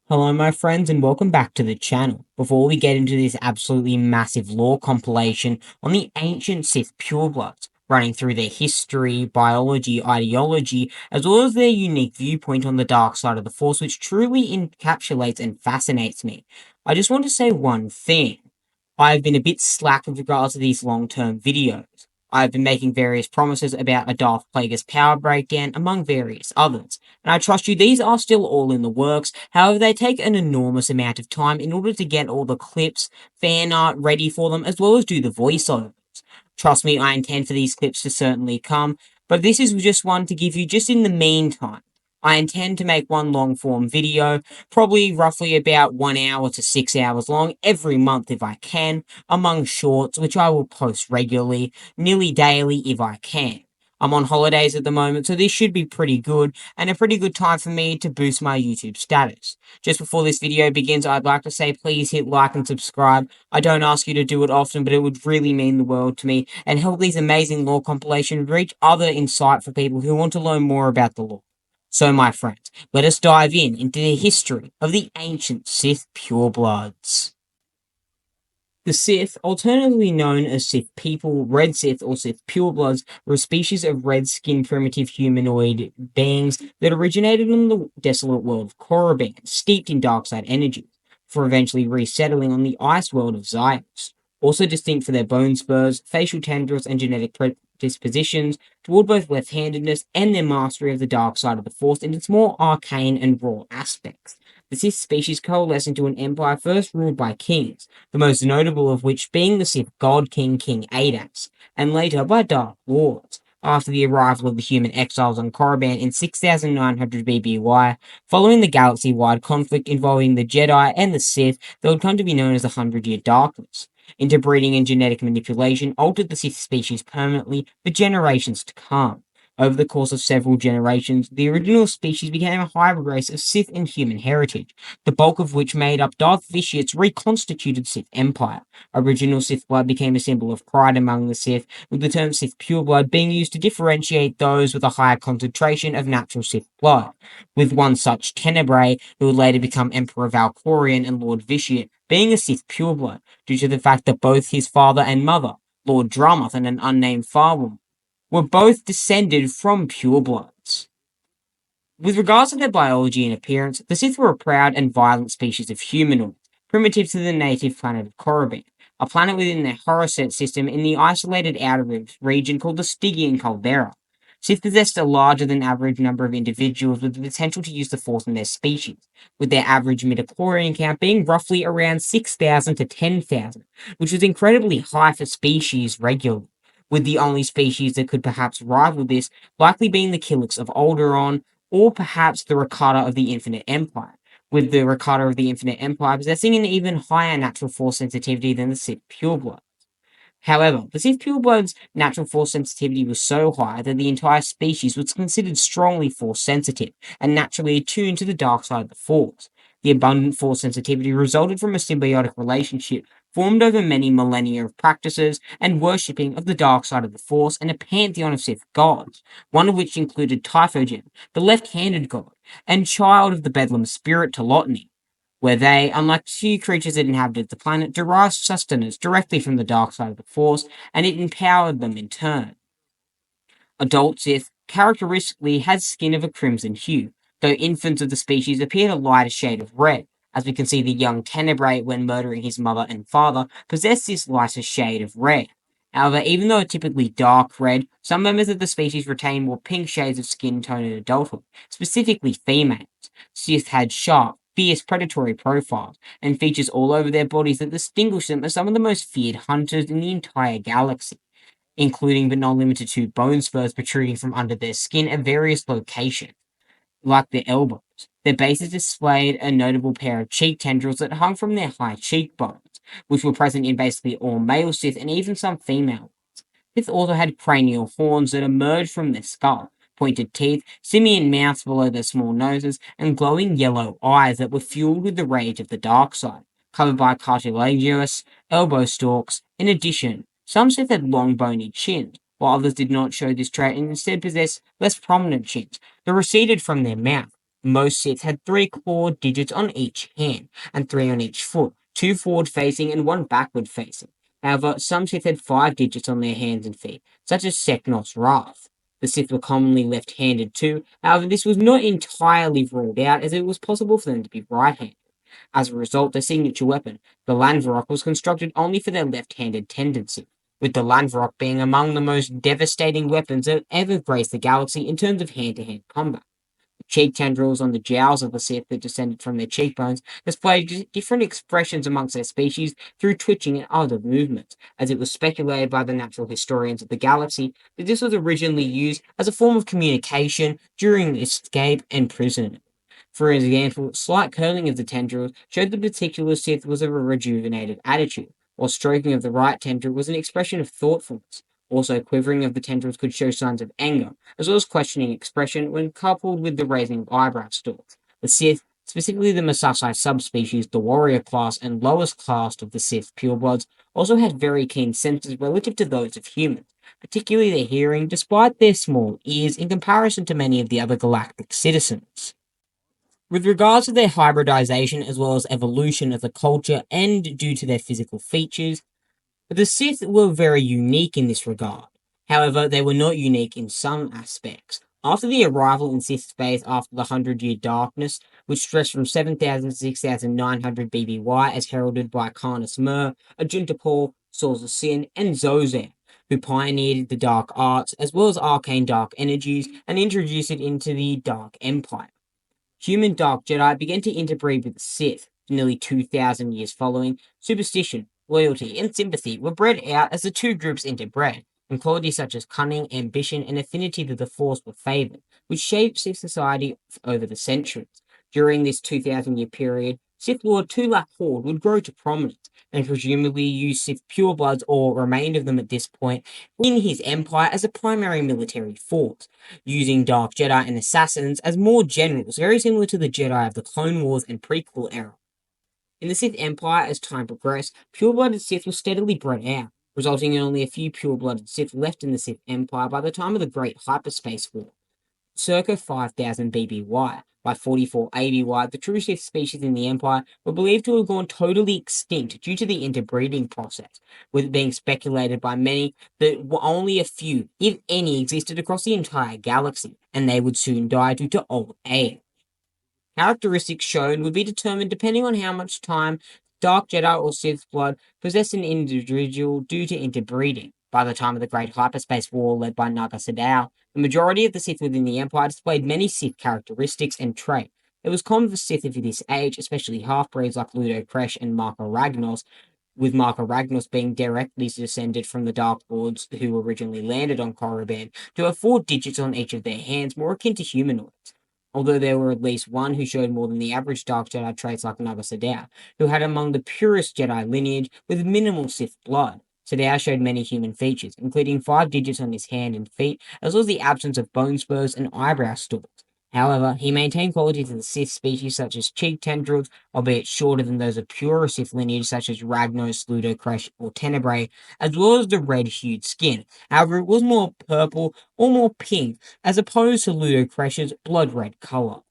Hello my friends and welcome back to the channel. Before we get into this absolutely massive lore compilation on the ancient Sith Purebloods, running through their history, biology, ideology, as well as their unique viewpoint on the dark side of the Force, which truly encapsulates and fascinates me, I just want to say one thing. I've been a bit slack with regards to these long-term videos. I've been making various promises about a Darth Plagueis power breakdown, among various others, and I trust you these are still all in the works. However, they take an enormous amount of time in order to get all the clips, fan art ready for them, as well as do the voiceovers. Trust me, I intend for these clips to certainly come, but this is just one to give you just in the meantime. I intend to make one long form video, probably roughly about 1 hour to 6 hours long, every month if I can, among shorts, which I will post regularly, nearly daily if I can. I'm on holidays at the moment, so this should be pretty good, and a pretty good time for me to boost my YouTube status. Just before this video begins, I'd like to say please hit like and subscribe. I don't ask you to do it often, but it would really mean the world to me, and help these amazing lore compilations reach other insightful people who want to learn more about the lore. So my friends, let us dive into the history of the ancient Sith Purebloods. The Sith, alternatively known as Sith people, Red Sith, or Sith Purebloods, were a species of red-skinned primitive humanoid beings that originated in the desolate world of Korriban, steeped in dark-side energy, for eventually resettling on the ice world of Zyos. Also distinct for their bone spurs, facial tendrils, and genetic predispositions toward both left-handedness and their mastery of the dark side of the Force in its more arcane and raw aspects. The Sith species coalesced into an empire first ruled by kings, the most notable of which being the Sith God King, King Adas, and later by Dark Lords. After the arrival of the human exiles on Korriban in 6900 BBY, following the galaxy-wide conflict involving the Jedi and the Sith that would come to be known as the Hundred-Year Darkness. Interbreeding and genetic manipulation altered the Sith species permanently for generations to come. Over the course of several generations, the original species became a hybrid race of Sith and human heritage, the bulk of which made up Darth Vitiat's reconstituted Sith Empire. Original Sith blood became a symbol of pride among the Sith, with the term Sith pureblood being used to differentiate those with a higher concentration of natural Sith blood, with one such Tenebrae, who would later become Emperor Valkorion and Lord Vitiat, being a Sith pureblood, due to the fact that both his father and mother, Lord Dramath and an unnamed Farwoman, were both descended from purebloods. With regards to their biology and appearance, the Sith were a proud and violent species of humanoids, primitive to the native planet of Korriban, a planet within their Horusset system in the isolated outer rim region called the Stygian Caldera. Sith possessed a larger than average number of individuals with the potential to use the Force in their species, with their average midichlorian count being roughly around 6,000 to 10,000, which was incredibly high for species regularly, with the only species that could perhaps rival this likely being the Killiks of Alderaan, or perhaps the Rakata of the Infinite Empire, with the Rakata of the Infinite Empire possessing an even higher natural force sensitivity than the Sith pureblood. However, the Sith purebloods' natural force sensitivity was so high that the entire species was considered strongly force sensitive and naturally attuned to the dark side of the Force. The abundant force sensitivity resulted from a symbiotic relationship formed over many millennia of practices and worshipping of the dark side of the Force and a pantheon of Sith gods, one of which included Typhogen, the left-handed god, and child of the Bedlam spirit Telotny, where they, unlike few creatures that inhabited the planet, derived sustenance directly from the dark side of the Force, and it empowered them in turn. Adult Sith characteristically had skin of a crimson hue, though infants of the species appeared a lighter shade of red. As we can see, the young Tenebrae, when murdering his mother and father, possessed this lighter shade of red. However, even though typically dark red, some members of the species retain more pink shades of skin tone in adulthood, specifically females. Sith had sharp, fierce predatory profiles, and features all over their bodies that distinguish them as some of the most feared hunters in the entire galaxy, including but not limited to bone spurs protruding from under their skin at various locations, like their elbows. Their bases displayed a notable pair of cheek tendrils that hung from their high cheekbones, which were present in basically all male Sith and even some female ones. Sith also had cranial horns that emerged from their skull, pointed teeth, simian mouths below their small noses, and glowing yellow eyes that were fueled with the rage of the dark side, covered by cartilaginous elbow stalks. In addition, some Sith had long bony chins, while others did not show this trait and instead possessed less prominent chins that receded from their mouth, Most Sith had 3 claw digits on each hand, and 3 on each foot, 2 forward facing and 1 backward facing. However, some Sith had 5 digits on their hands and feet, such as Seknot's Wrath. The Sith were commonly left-handed too, however this was not entirely ruled out as it was possible for them to be right-handed. As a result, their signature weapon, the Landvarok, was constructed only for their left-handed tendency, with the Landvarok being among the most devastating weapons that ever graced the galaxy in terms of hand-to-hand combat. The cheek tendrils on the jowls of the Sith that descended from their cheekbones displayed different expressions amongst their species through twitching and other movements, as it was speculated by the natural historians of the galaxy that this was originally used as a form of communication during escape and imprisonment. For example, slight curling of the tendrils showed the particular Sith was of a rejuvenated attitude, while stroking of the right tendril was an expression of thoughtfulness. Also, quivering of the tendrils could show signs of anger, as well as questioning expression when coupled with the raising of eyebrow stalks. The Sith, specifically the Masasai subspecies, the warrior class and lowest class of the Sith purebloods, also had very keen senses relative to those of humans, particularly their hearing, despite their small ears in comparison to many of the other galactic citizens. With regards to their hybridization as well as evolution as a culture and due to their physical features, the Sith were very unique in this regard. However, they were not unique in some aspects. After the arrival in Sith space after the 100-Year Darkness, which stretched from 7,000 to 6,900 BBY as heralded by Karnas Mur, Ajuntapal, Swords of Sin, and Zozer, who pioneered the dark arts as well as arcane dark energies and introduced it into the Dark Empire. Human Dark Jedi began to interbreed with the Sith for nearly 2,000 years following. Superstition, loyalty, and sympathy were bred out as the two groups interbred, and qualities such as cunning, ambition, and affinity to the Force were favored, which shaped Sith society over the centuries. During this 2,000-year period, Sith Lord Tulak Hord would grow to prominence, and presumably use Sith purebloods or remained of them at this point in his empire as a primary military force, using Dark Jedi and Assassins as more generals, very similar to the Jedi of the Clone Wars and prequel era. In the Sith Empire, as time progressed, pure-blooded Sith was steadily bred out, resulting in only a few pure-blooded Sith left in the Sith Empire by the time of the Great Hyperspace War, circa 5000 BBY. By 44 ABY, the true Sith species in the Empire were believed to have gone totally extinct due to the interbreeding process, with it being speculated by many that only a few, if any, existed across the entire galaxy, and they would soon die due to old age. Characteristics shown would be determined depending on how much time Dark Jedi or Sith blood possessed an individual due to interbreeding. By the time of the Great Hyperspace War led by Naga Sadow, the majority of the Sith within the Empire displayed many Sith characteristics and traits. It was common for Sith of this age, especially half-breeds like Ludo Kresh and Marco Ragnos, with Marco Ragnos being directly descended from the Dark Lords who originally landed on Korriban, to have 4 digits on each of their hands, more akin to humanoids. Although there were at least one who showed more than the average Dark Jedi traits like Naga Sadow, who had among the purest Jedi lineage with minimal Sith blood. Sadow showed many human features, including 5 digits on his hand and feet, as well as the absence of bone spurs and eyebrow stalks. However, he maintained qualities of the Sith species such as cheek tendrils, albeit shorter than those of purer Sith lineage such as Ragnos, Ludo Kresh, or Tenebrae, as well as the red-hued skin. However, it was more purple or more pink, as opposed to Ludo Kresh's blood-red color.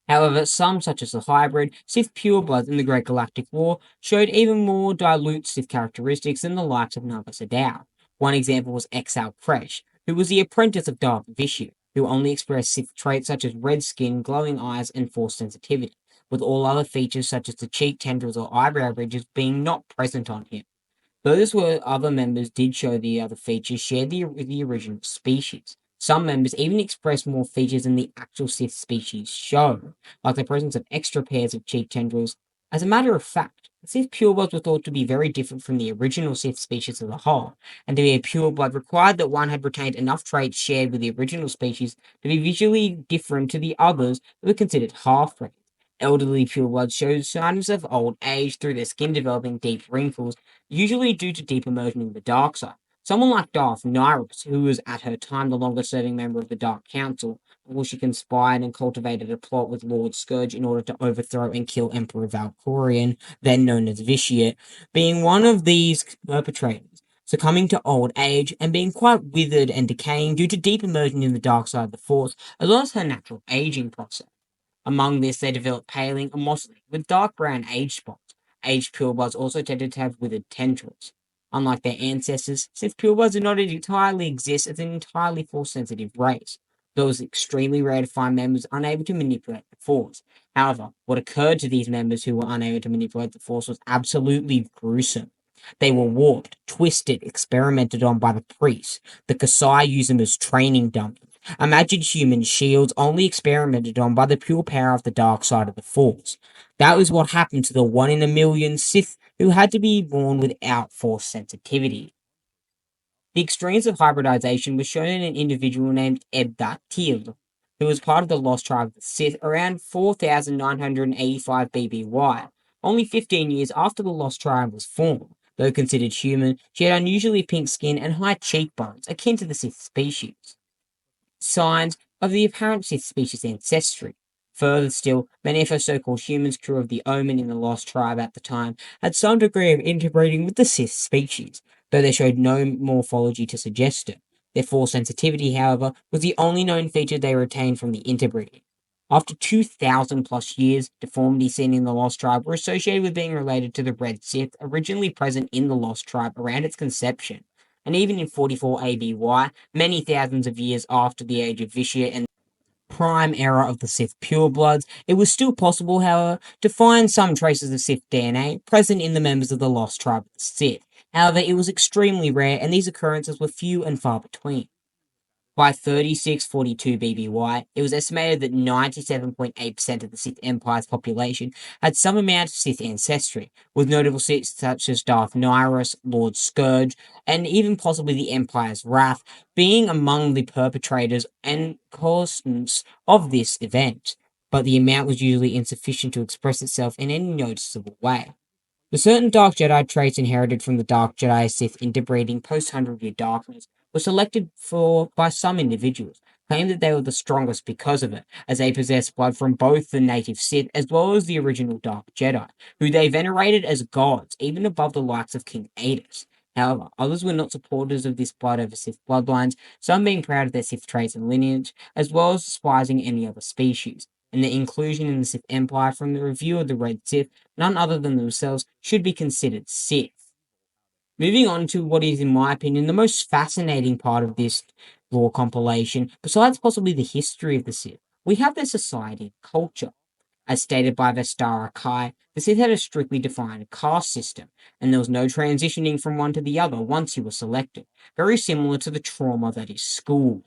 However, some, such as the hybrid Sith purebloods in the Great Galactic War, showed even more dilute Sith characteristics than the likes of Naga Sadow. One example was Exile Kresh, who was the apprentice of Darth Vishu, who only expressed Sith traits such as red skin, glowing eyes, and force sensitivity, with all other features such as the cheek tendrils or eyebrow ridges being not present on him. Those where other members did show the other features shared the original species. Some members even expressed more features than the actual Sith species show, like the presence of extra pairs of cheek tendrils. As a matter of fact, Sith purebloods were thought to be very different from the original Sith species as a whole, and to be a pureblood required that one had retained enough traits shared with the original species to be visually different to the others that were considered half-breeds. Elderly purebloods showed signs of old age through their skin developing deep wrinkles, usually due to deep immersion in the dark side. Someone like Darth Nihilus, who was at her time the longest-serving member of the Dark Council, before she conspired and cultivated a plot with Lord Scourge in order to overthrow and kill Emperor Valkorion, then known as Vitiate, being one of these perpetrators. succumbing to old age and being quite withered and decaying due to deep immersion in the dark side of the Force, as well as her natural aging process. Among this, they developed paling and mottling, with dark brown age spots. Aged purebloods also tended to have withered tendrils. Unlike their ancestors, Sith purebloods do not entirely exist as an entirely Force-sensitive race. Though it was extremely rare to find members unable to manipulate the Force. However, what occurred to these members who were unable to manipulate the Force was absolutely gruesome. They were warped, twisted, experimented on by the priests. The Kasai used them as training dummies. Imagined human shields only experimented on by the pure power of the dark side of the Force. That was what happened to the 1 in a million Sith who had to be born without Force sensitivity. The extremes of hybridization was shown in an individual named Ebda Til, who was part of the lost tribe of the Sith around 4985 BBY, only 15 years after the lost tribe was formed. Though considered human, she had unusually pink skin and high cheekbones, akin to the Sith species, signs of the apparent Sith species ancestry. Further still, many of her so-called humans, crew of the Omen in the Lost Tribe at the time, had some degree of interbreeding with the Sith species, though they showed no morphology to suggest it. Their Force sensitivity, however, was the only known feature they retained from the interbreeding. After 2,000 plus years, deformities seen in the Lost Tribe were associated with being related to the Red Sith originally present in the Lost Tribe around its conception. And even in 44 ABY, many thousands of years after the age of Vitiate and prime era of the Sith purebloods, it was still possible, however, to find some traces of Sith DNA present in the members of the lost tribe of the Sith. However, it was extremely rare, and these occurrences were few and far between. By 3642 BBY, it was estimated that 97.8% of the Sith Empire's population had some amount of Sith ancestry, with notable Siths such as Darth Nihilus, Lord Scourge, and even possibly the Empire's Wrath being among the perpetrators and causes of this event. But the amount was usually insufficient to express itself in any noticeable way. The certain Dark Jedi traits inherited from the Dark Jedi Sith interbreeding post-100-year darkness were selected for by some individuals, claiming that they were the strongest because of it, as they possessed blood from both the native Sith as well as the original Dark Jedi, who they venerated as gods, even above the likes of King Adus. However, others were not supporters of this blood over Sith bloodlines, some being proud of their Sith traits and lineage, as well as despising any other species. And the inclusion in the Sith Empire from the review of the Red Sith, none other than themselves, should be considered Sith. Moving on to what is, in my opinion, the most fascinating part of this lore compilation, besides possibly the history of the Sith, we have their society and culture. As stated by Vestara Kai, the Sith had a strictly defined caste system, and there was no transitioning from one to the other once you were selected, very similar to the trauma that is school.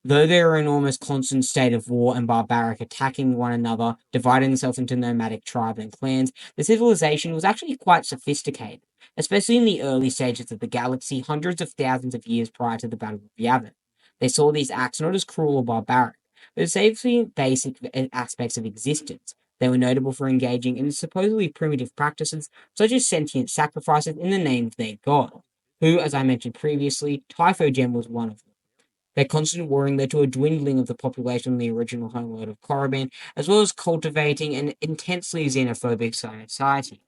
Though they were in almost constant state of war and barbaric attacking one another, dividing themselves into nomadic tribes and clans, the civilization was actually quite sophisticated, especially in the early stages of the galaxy, hundreds of thousands of years prior to the Battle of Yavin. They saw these acts not as cruel or barbaric, but as safely basic aspects of existence. They were notable for engaging in supposedly primitive practices, such as sentient sacrifices in the name of their god, who, as I mentioned previously, Typho Gem was one of them. Their constant warring led to a dwindling of the population on the original homeworld of Korriban, as well as cultivating an intensely xenophobic society.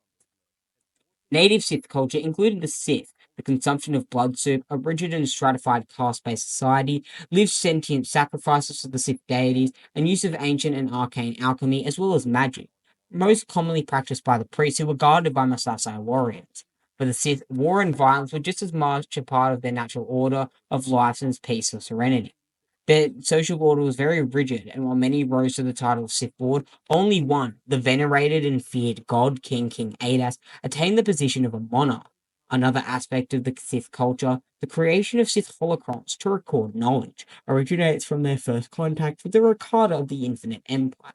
Native Sith culture included the Sith, the consumption of blood soup, a rigid and stratified caste-based society, lived sentient sacrifices to the Sith deities, and use of ancient and arcane alchemy, as well as magic, most commonly practiced by the priests who were guarded by Masasai warriors. For the Sith, war and violence were just as much a part of their natural order of life as peace or serenity. Their social order was very rigid, and while many rose to the title of Sith Lord, only one, the venerated and feared God King Adas, attained the position of a monarch. Another aspect of the Sith culture, the creation of Sith holocrons to record knowledge, originates from their first contact with the Rakata of the Infinite Empire,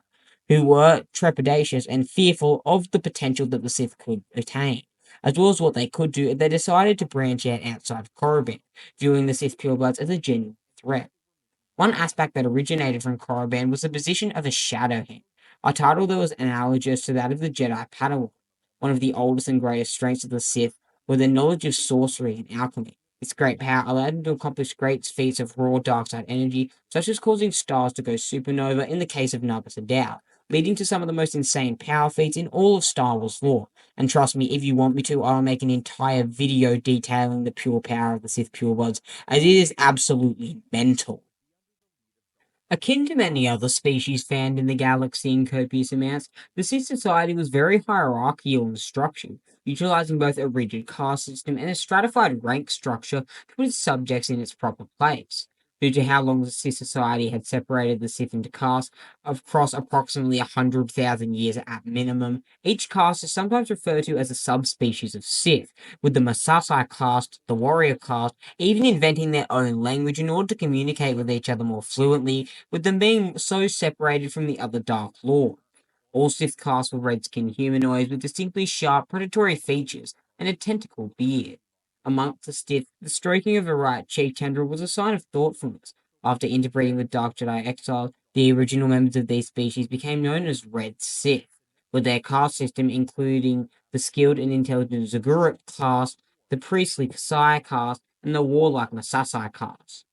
who were trepidatious and fearful of the potential that the Sith could attain. As well as what they could do, they decided to branch out outside of Korriban, viewing the Sith purebloods as a genuine threat. One aspect that originated from Korriban was the position of a Shadow Hand, a title that was analogous to that of the Jedi Padawan. One of the oldest and greatest strengths of the Sith were their knowledge of sorcery and alchemy. This great power allowed them to accomplish great feats of raw dark side energy, such as causing stars to go supernova in the case of Naboo, leading to some of the most insane power feats in all of Star Wars lore, And trust me, if you want me to, I'll make an entire video detailing the pure power of the Sith Purebloods, as it is absolutely mental. Akin to many other species found in the galaxy in copious amounts, the Sith society was very hierarchical and structured, utilizing both a rigid caste system and a stratified rank structure to put its subjects in its proper place. Due to how long the Sith society had separated the Sith into castes across approximately 100,000 years at minimum, each caste is sometimes referred to as a subspecies of Sith, with the Masasai caste, the warrior caste, even inventing their own language in order to communicate with each other more fluently, with them being so separated from the other Dark Lord. All Sith castes were red-skinned humanoids with distinctly sharp, predatory features and a tentacle beard. Amongst the Sith, the stroking of a right cheek tendril was a sign of thoughtfulness. After interbreeding with Dark Jedi exiles, the original members of these species became known as Red Sith, with their caste system including the skilled and intelligent Zaggurat caste, the priestly Kasai caste, and the warlike Masasai caste.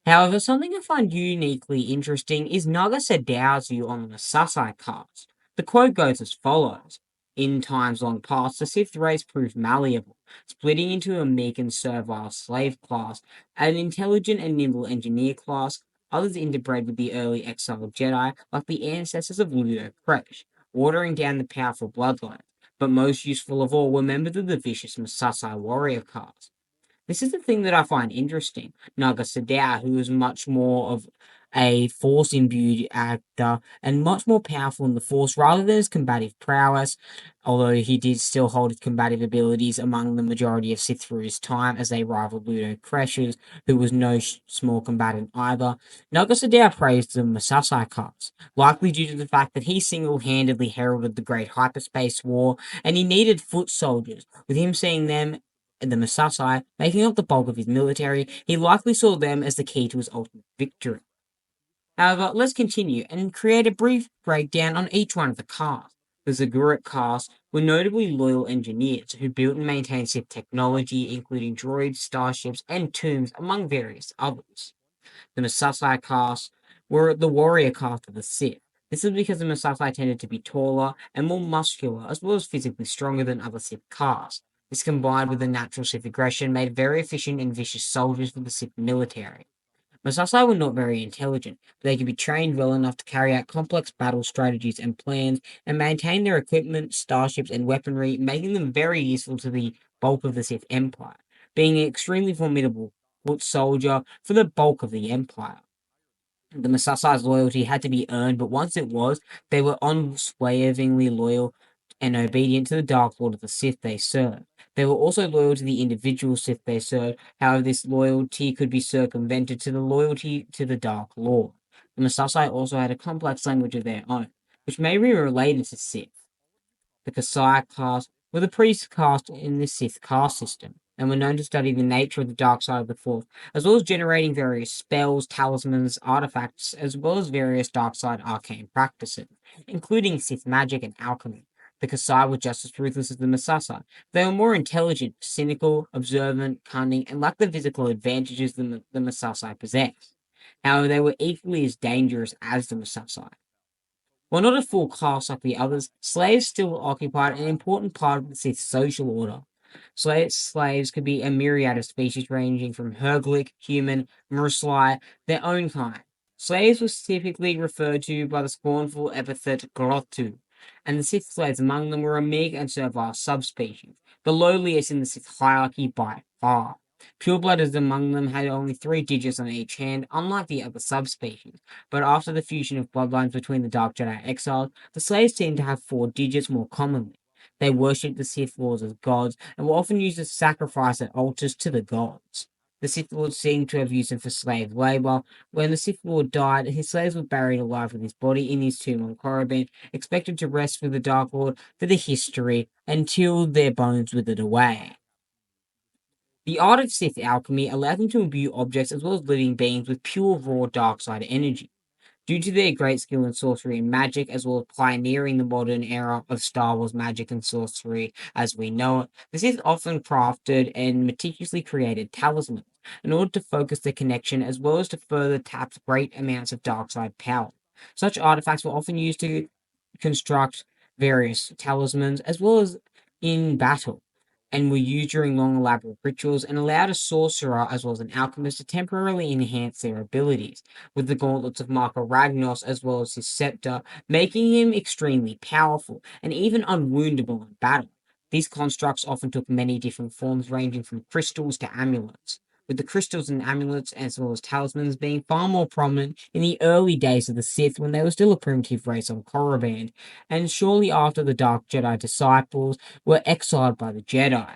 However, something I find uniquely interesting is Naga Sadow's view on the Masasai caste. The quote goes as follows: "In times long past, the Sith race proved malleable, splitting into a meek and servile slave class, an intelligent and nimble engineer class. Others interbred with the early exiled Jedi, like the ancestors of Ludo Kresh, watering down the powerful bloodline. But most useful of all were members of the vicious Masasai warrior caste. This is the thing that I find interesting. Naga Sadao, who is much more of a force imbued actor and much more powerful in the force rather than his combative prowess, although he did still hold his combative abilities among the majority of Sith through his time as they rivaled Ludo Crashes, who was no small combatant either. Naga Sadao praised the Masasai caste, likely due to the fact that he single handedly heralded the Great Hyperspace War and he needed foot soldiers, with him seeing them the Masasai, making up the bulk of his military, he likely saw them as the key to his ultimate victory. However, let's continue and create a brief breakdown on each one of the castes. The Zaggurat caste were notably loyal engineers who built and maintained Sith technology, including droids, starships, and tombs, among various others. The Masasai caste were the warrior caste of the Sith. This is because the Masasai tended to be taller and more muscular, as well as physically stronger than other Sith castes. This combined with the natural Sith aggression made very efficient and vicious soldiers for the Sith military. Masasai were not very intelligent, but they could be trained well enough to carry out complex battle strategies and plans and maintain their equipment, starships, and weaponry, making them very useful to the bulk of the Sith Empire, being an extremely formidable foot soldier for the bulk of the Empire. The Masasai's loyalty had to be earned, but once it was, they were unswervingly loyal and obedient to the Dark Lord of the Sith they served. They were also loyal to the individual Sith they served, however, this loyalty could be circumvented to the loyalty to the Dark Lord. The Masasai also had a complex language of their own, which may be related to Sith. The Kasai caste were the priest caste in the Sith caste system, and were known to study the nature of the dark side of the Force, as well as generating various spells, talismans, artifacts, as well as various dark side arcane practices, including Sith magic and alchemy. The Kasai were just as ruthless as the Masasai. They were more intelligent, cynical, observant, cunning, and lacked the physical advantages the Masasai possessed. However, they were equally as dangerous as the Masasai. While not a full class like the others, slaves still occupied an important part of the Sith social order. Slaves could be a myriad of species ranging from Herglick, human, Murslai, their own kind. Slaves were typically referred to by the scornful epithet Grotu, and the Sith slaves among them were a meek and servile subspecies, the lowliest in the Sith hierarchy by far. Pureblooders among them had only 3 digits on each hand, unlike the other subspecies. But after the fusion of bloodlines between the Dark Jedi exiles, the slaves seemed to have 4 digits more commonly. They worshipped the Sith Lords as gods and were often used as sacrifice at altars to the gods. The Sith Lords seem to have used them for slave labor. When the Sith Lord died, his slaves were buried alive with his body in his tomb on Korriban, expected to rest with the Dark Lord for the history until their bones withered away. The art of Sith alchemy allowed them to imbue objects as well as living beings with pure raw dark side energy. Due to their great skill in sorcery and magic, as well as pioneering the modern era of Star Wars magic and sorcery as we know it, the Sith often crafted and meticulously created talismans in order to focus their connection as well as to further tap great amounts of dark side power. Such artifacts were often used to construct various talismans as well as in battle, and were used during long elaborate rituals and allowed a sorcerer as well as an alchemist to temporarily enhance their abilities, with the gauntlets of Marco Ragnos as well as his scepter, making him extremely powerful and even unwoundable in battle. These constructs often took many different forms, ranging from crystals to amulets, with the crystals and amulets as well as talismans being far more prominent in the early days of the Sith when they were still a primitive race on Korriban, and shortly after the Dark Jedi disciples were exiled by the Jedi.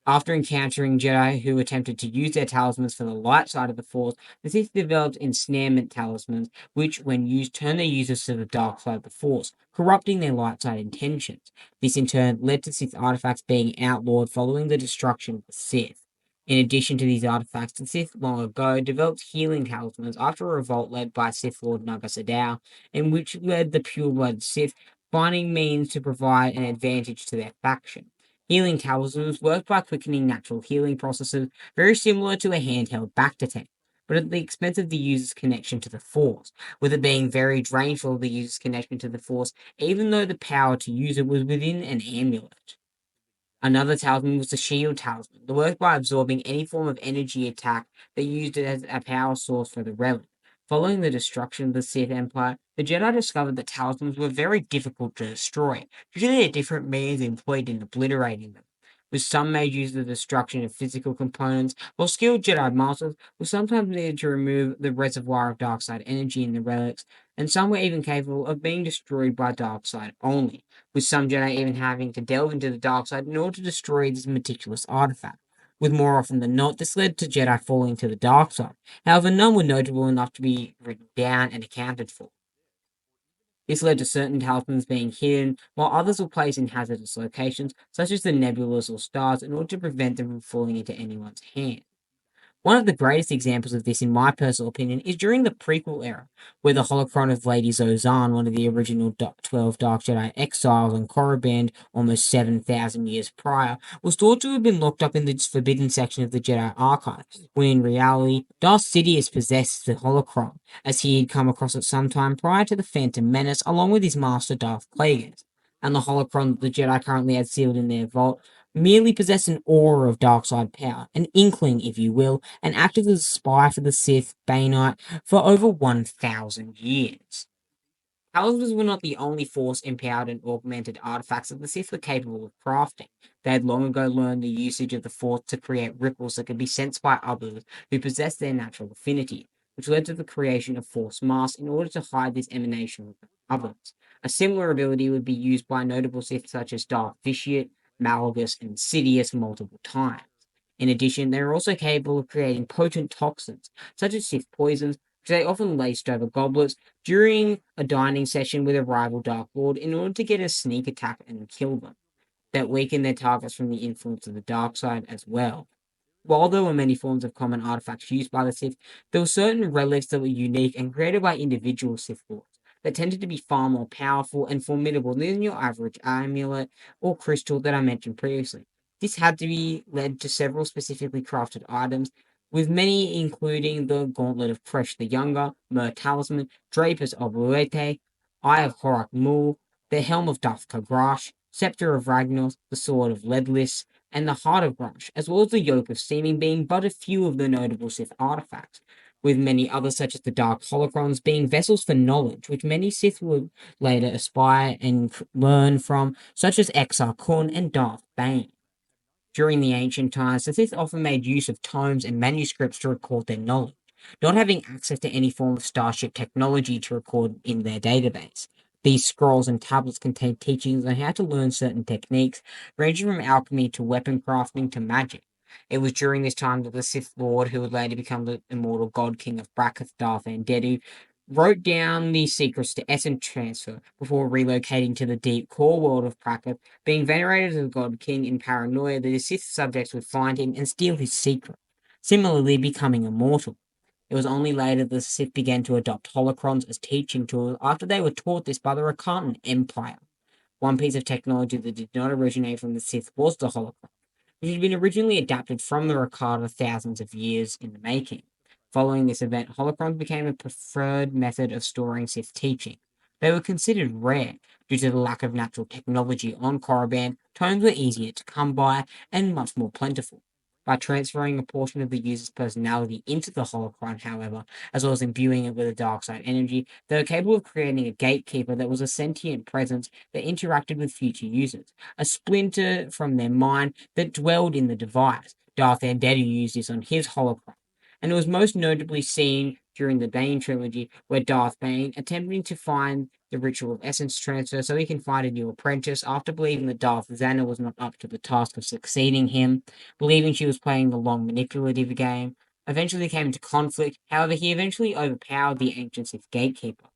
After encountering Jedi who attempted to use their talismans for the light side of the Force, the Sith developed ensnarement talismans, which, when used, turn their users to the dark side of the Force, corrupting their light side intentions. This in turn led to Sith artifacts being outlawed following the destruction of the Sith. In addition to these artifacts, the Sith long ago developed healing talismans after a revolt led by Sith Lord Naga Sadow, in which led the pureblood Sith finding means to provide an advantage to their faction. Healing talismans work by quickening natural healing processes, very similar to a handheld Bacta tank, but at the expense of the user's connection to the Force, with it being very drainful of the user's connection to the Force, even though the power to use it was within an amulet. Another talisman was the shield talisman, that worked by absorbing any form of energy attack that used it as a power source for the relic. Following the destruction of the Sith Empire, the Jedi discovered that talismans were very difficult to destroy, due to their different means employed in obliterating them. With some made use of the destruction of physical components, while skilled Jedi masters were sometimes needed to remove the reservoir of dark side energy in the relics, and some were even capable of being destroyed by dark side only, with some Jedi even having to delve into the dark side in order to destroy this meticulous artifact. With more often than not, this led to Jedi falling to the dark side. However, none were notable enough to be written down and accounted for. This led to certain talismans being hidden, while others were placed in hazardous locations, such as the nebulas or stars, in order to prevent them from falling into anyone's hand. One of the greatest examples of this, in my personal opinion, is during the prequel era, where the holocron of Lady Zozan, one of the original 12 Dark Jedi exiles on Korriban almost 7,000 years prior, was thought to have been locked up in the forbidden section of the Jedi Archive, when in reality, Darth Sidious possessed the holocron, as he had come across it sometime prior to the Phantom Menace, along with his master Darth Plagueis. And the holocron that the Jedi currently had sealed in their vault merely possessed an aura of dark side power, an inkling, if you will, and acted as a spy for the Sith Bainite for over 1,000 years. Talismans were not the only force-empowered and augmented artifacts that the Sith were capable of crafting. They had long ago learned the usage of the Force to create ripples that could be sensed by others who possessed their natural affinity, which led to the creation of Force masks in order to hide this emanation from others. A similar ability would be used by notable Sith such as Darth Vitiate, Malgus, and Sidious multiple times. In addition, they are also capable of creating potent toxins, such as Sith poisons, which they often laced over goblets during a dining session with a rival Dark Lord in order to get a sneak attack and kill them, that weaken their targets from the influence of the dark side as well. While there were many forms of common artifacts used by the Sith, there were certain relics that were unique and created by individual Sith Lords that tended to be far more powerful and formidable than your average amulet or crystal that I mentioned previously. This had to be led to several specifically crafted items, with many including the Gauntlet of Kresh the Younger, Mer Talisman, Draper's Obuete, Eye of Horak Mul, the Helm of Darth Kagrash, Scepter of Ragnos, the Sword of Ledlis, and the Heart of Grush, as well as the Yoke of Seeming being but a few of the notable Sith artifacts, with many others such as the Dark Holocrons being vessels for knowledge, which many Sith would later aspire and learn from, such as Exar Kun and Darth Bane. During the ancient times, the Sith often made use of tomes and manuscripts to record their knowledge, not having access to any form of starship technology to record in their database. These scrolls and tablets contain teachings on how to learn certain techniques, ranging from alchemy to weapon crafting to magic. It was during this time that the Sith Lord, who would later become the immortal God King of Braccath, Darth Andedu, wrote down the secrets to essence transfer before relocating to the deep core world of Braccath, being venerated as a God King in paranoia that his Sith subjects would find him and steal his secret, similarly becoming immortal. It was only later that the Sith began to adopt holocrons as teaching tools after they were taught this by the Rakantan Empire. One piece of technology that did not originate from the Sith was the holocron, which had been originally adapted from the Rakata thousands of years in the making. Following this event, holocrons became a preferred method of storing Sith teaching. They were considered rare due to the lack of natural technology on Korriban. Tomes were easier to come by and much more plentiful. By transferring a portion of the user's personality into the holocron, however, as well as imbuing it with a dark side energy, they were capable of creating a gatekeeper that was a sentient presence that interacted with future users, a splinter from their mind that dwelled in the device. Darth Vader used this on his holocron, and it was most notably seen during the Bane trilogy, where Darth Bane, attempting to find the ritual of essence transfer so he can find a new apprentice after believing that Darth Xana was not up to the task of succeeding him, believing she was playing the long manipulative game, eventually came into conflict. However, he eventually overpowered the ancient Sith gatekeeper.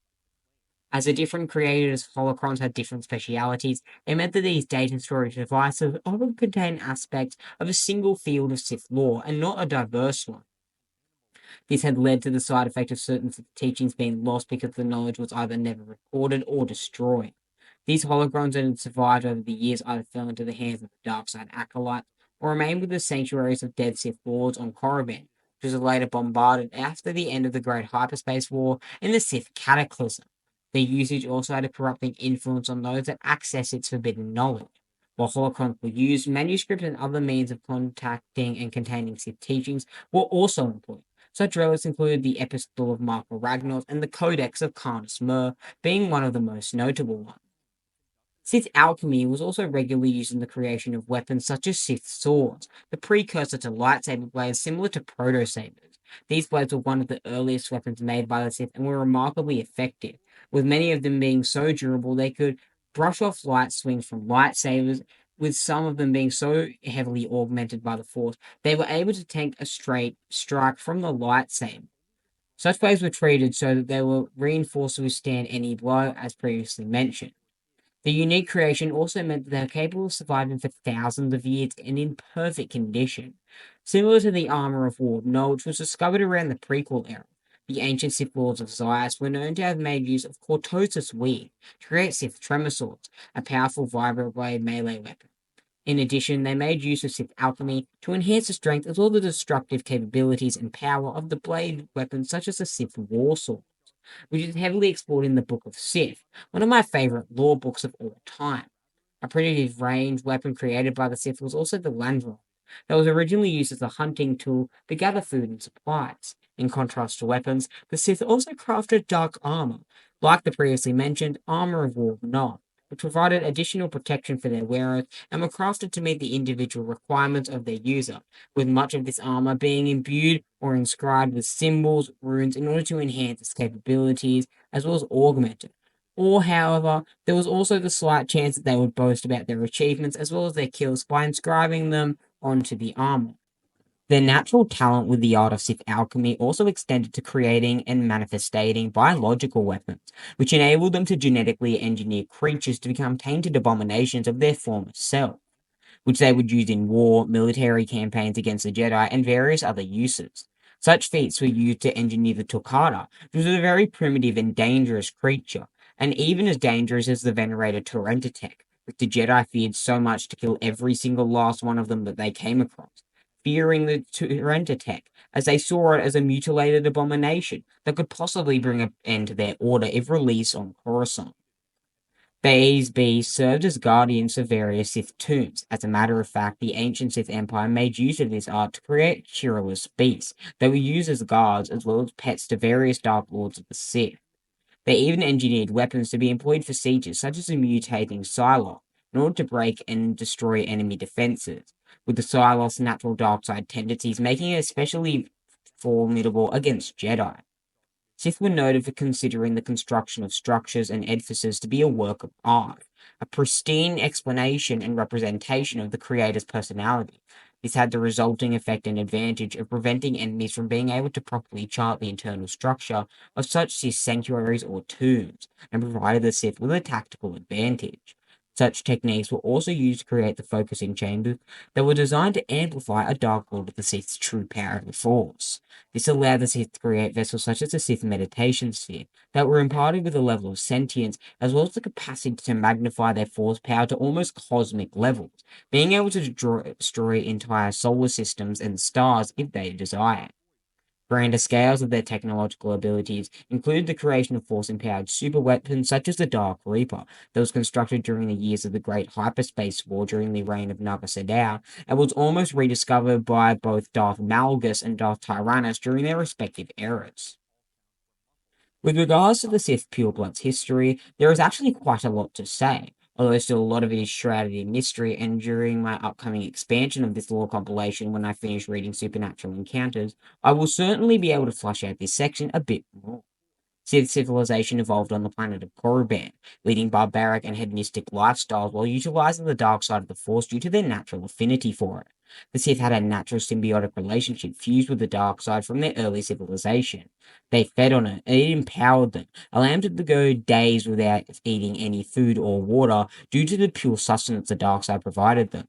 As the different creators' holocrons had different specialities, it meant that these data storage devices often contain aspects of a single field of Sith lore and not a diverse one. This had led to the side effect of certain teachings being lost because the knowledge was either never recorded or destroyed. These holograms that had survived over the years either fell into the hands of the dark side acolytes or remained with the sanctuaries of dead Sith lords on Korriban, which was later bombarded after the end of the Great Hyperspace War and the Sith Cataclysm. Their usage also had a corrupting influence on those that access its forbidden knowledge. While holocrons were used, manuscripts and other means of contacting and containing Sith teachings were also employed. Such relics included the Epistle of Marco Ragnos and the Codex of Carnus Mur, being one of the most notable ones. Sith alchemy was also regularly used in the creation of weapons such as Sith swords, the precursor to lightsaber blades similar to proto-sabers. These blades were one of the earliest weapons made by the Sith and were remarkably effective, with many of them being so durable they could brush off light swings from lightsabers, with some of them being so heavily augmented by the Force, they were able to take a straight strike from the lightsaber. Such blades were treated so that they were reinforced to withstand any blow, as previously mentioned. The unique creation also meant that they were capable of surviving for thousands of years and in perfect condition. Similar to the armor of Ward Null, which was discovered around the prequel era, the ancient Sith Lords of Zias were known to have made use of Cortosis weed to create Sith Tremor Swords, a powerful vibroblade melee weapon. In addition, they made use of Sith alchemy to enhance the strength as well as the destructive capabilities and power of the blade weapons such as the Sith War Sword, which is heavily explored in the Book of Sith, one of my favorite lore books of all time. A primitive ranged weapon created by the Sith was also the Landron, that was originally used as a hunting tool to gather food and supplies. In contrast to weapons, the Sith also crafted dark armor, like the previously mentioned Armor of War Nod, which provided additional protection for their wearers and were crafted to meet the individual requirements of their user, with much of this armor being imbued or inscribed with symbols, runes, in order to enhance its capabilities as well as augment it. Or, however, there was also the slight chance that they would boast about their achievements as well as their kills by inscribing them onto the armor. Their natural talent with the art of Sith alchemy also extended to creating and manifestating biological weapons, which enabled them to genetically engineer creatures to become tainted abominations of their former self, which they would use in war, military campaigns against the Jedi, and various other uses. Such feats were used to engineer the Toccata, which was a very primitive and dangerous creature, and even as dangerous as the venerated Torrentatek, which the Jedi feared so much to kill every single last one of them that they came across, fearing the Torrentatek, as they saw it as a mutilated abomination that could possibly bring an end to their order if released on Coruscant. These beasts served as guardians of various Sith tombs. As a matter of fact, the ancient Sith Empire made use of this art to create cheerless beasts that were used as guards as well as pets to various Dark Lords of the Sith. They even engineered weapons to be employed for sieges, such as a mutating Psylocke, in order to break and destroy enemy defenses, with the Psylocke's natural dark side tendencies making it especially formidable against Jedi. Sith were noted for considering the construction of structures and edifices to be a work of art, a pristine explanation and representation of the creator's personality. This had the resulting effect and advantage of preventing enemies from being able to properly chart the internal structure of such Sith sanctuaries or tombs, and provided the Sith with a tactical advantage. Such techniques were also used to create the focusing chambers that were designed to amplify a Dark Lord of the Sith's true power of the Force. This allowed the Sith to create vessels such as the Sith Meditation Sphere that were imparted with a level of sentience as well as the capacity to magnify their force power to almost cosmic levels, being able to destroy entire solar systems and stars if they desire. Grander scales of their technological abilities included the creation of force-empowered super weapons such as the Dark Reaper that was constructed during the years of the Great Hyperspace War during the reign of Naga Sadow and was almost rediscovered by both Darth Malgus and Darth Tyrannus during their respective eras. With regards to the Sith Purebloods history, there is actually quite a lot to say, although still a lot of it is shrouded in mystery, and during my upcoming expansion of this lore compilation when I finish reading Supernatural Encounters, I will certainly be able to flush out this section a bit more. Sith civilization evolved on the planet of Korriban, leading barbaric and hedonistic lifestyles while utilizing the dark side of the Force due to their natural affinity for it. The Sith had a natural symbiotic relationship fused with the dark side from their early civilization. They fed on it, and it empowered them, allowing them to go days without eating any food or water due to the pure sustenance the dark side provided them,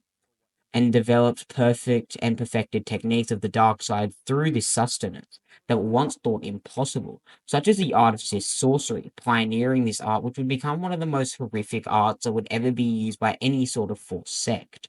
and developed perfect and perfected techniques of the dark side through this sustenance that were once thought impossible, such as the art of Sith sorcery, pioneering this art which would become one of the most horrific arts that would ever be used by any sort of Force sect.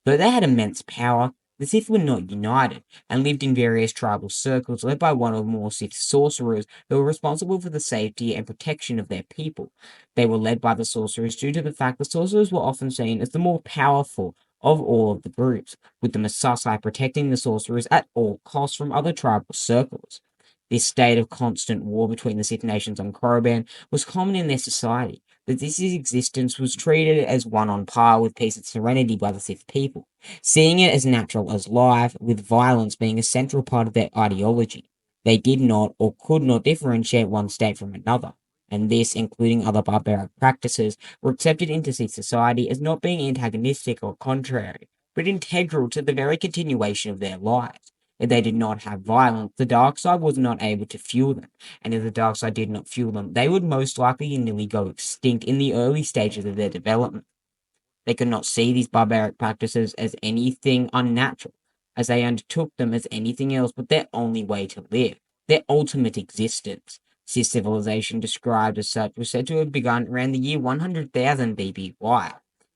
Though they had immense power, the Sith were not united, and lived in various tribal circles led by one or more Sith sorcerers who were responsible for the safety and protection of their people. They were led by the sorcerers due to the fact the sorcerers were often seen as the more powerful of all of the groups, with the Masasai protecting the sorcerers at all costs from other tribal circles. This state of constant war between the Sith nations on Korriban was common in their society, but this existence was treated as one on par with peace and serenity by the Sith people, seeing it as natural as life, with violence being a central part of their ideology. They did not or could not differentiate one state from another, and this, including other barbaric practices, were accepted into Sith society as not being antagonistic or contrary, but integral to the very continuation of their lives. If they did not have violence, the dark side was not able to fuel them, and if the dark side did not fuel them, they would most likely nearly go extinct in the early stages of their development. They could not see these barbaric practices as anything unnatural, as they undertook them as anything else but their only way to live, their ultimate existence. Sith civilization, described as such, was said to have begun around the year 100,000 BBY.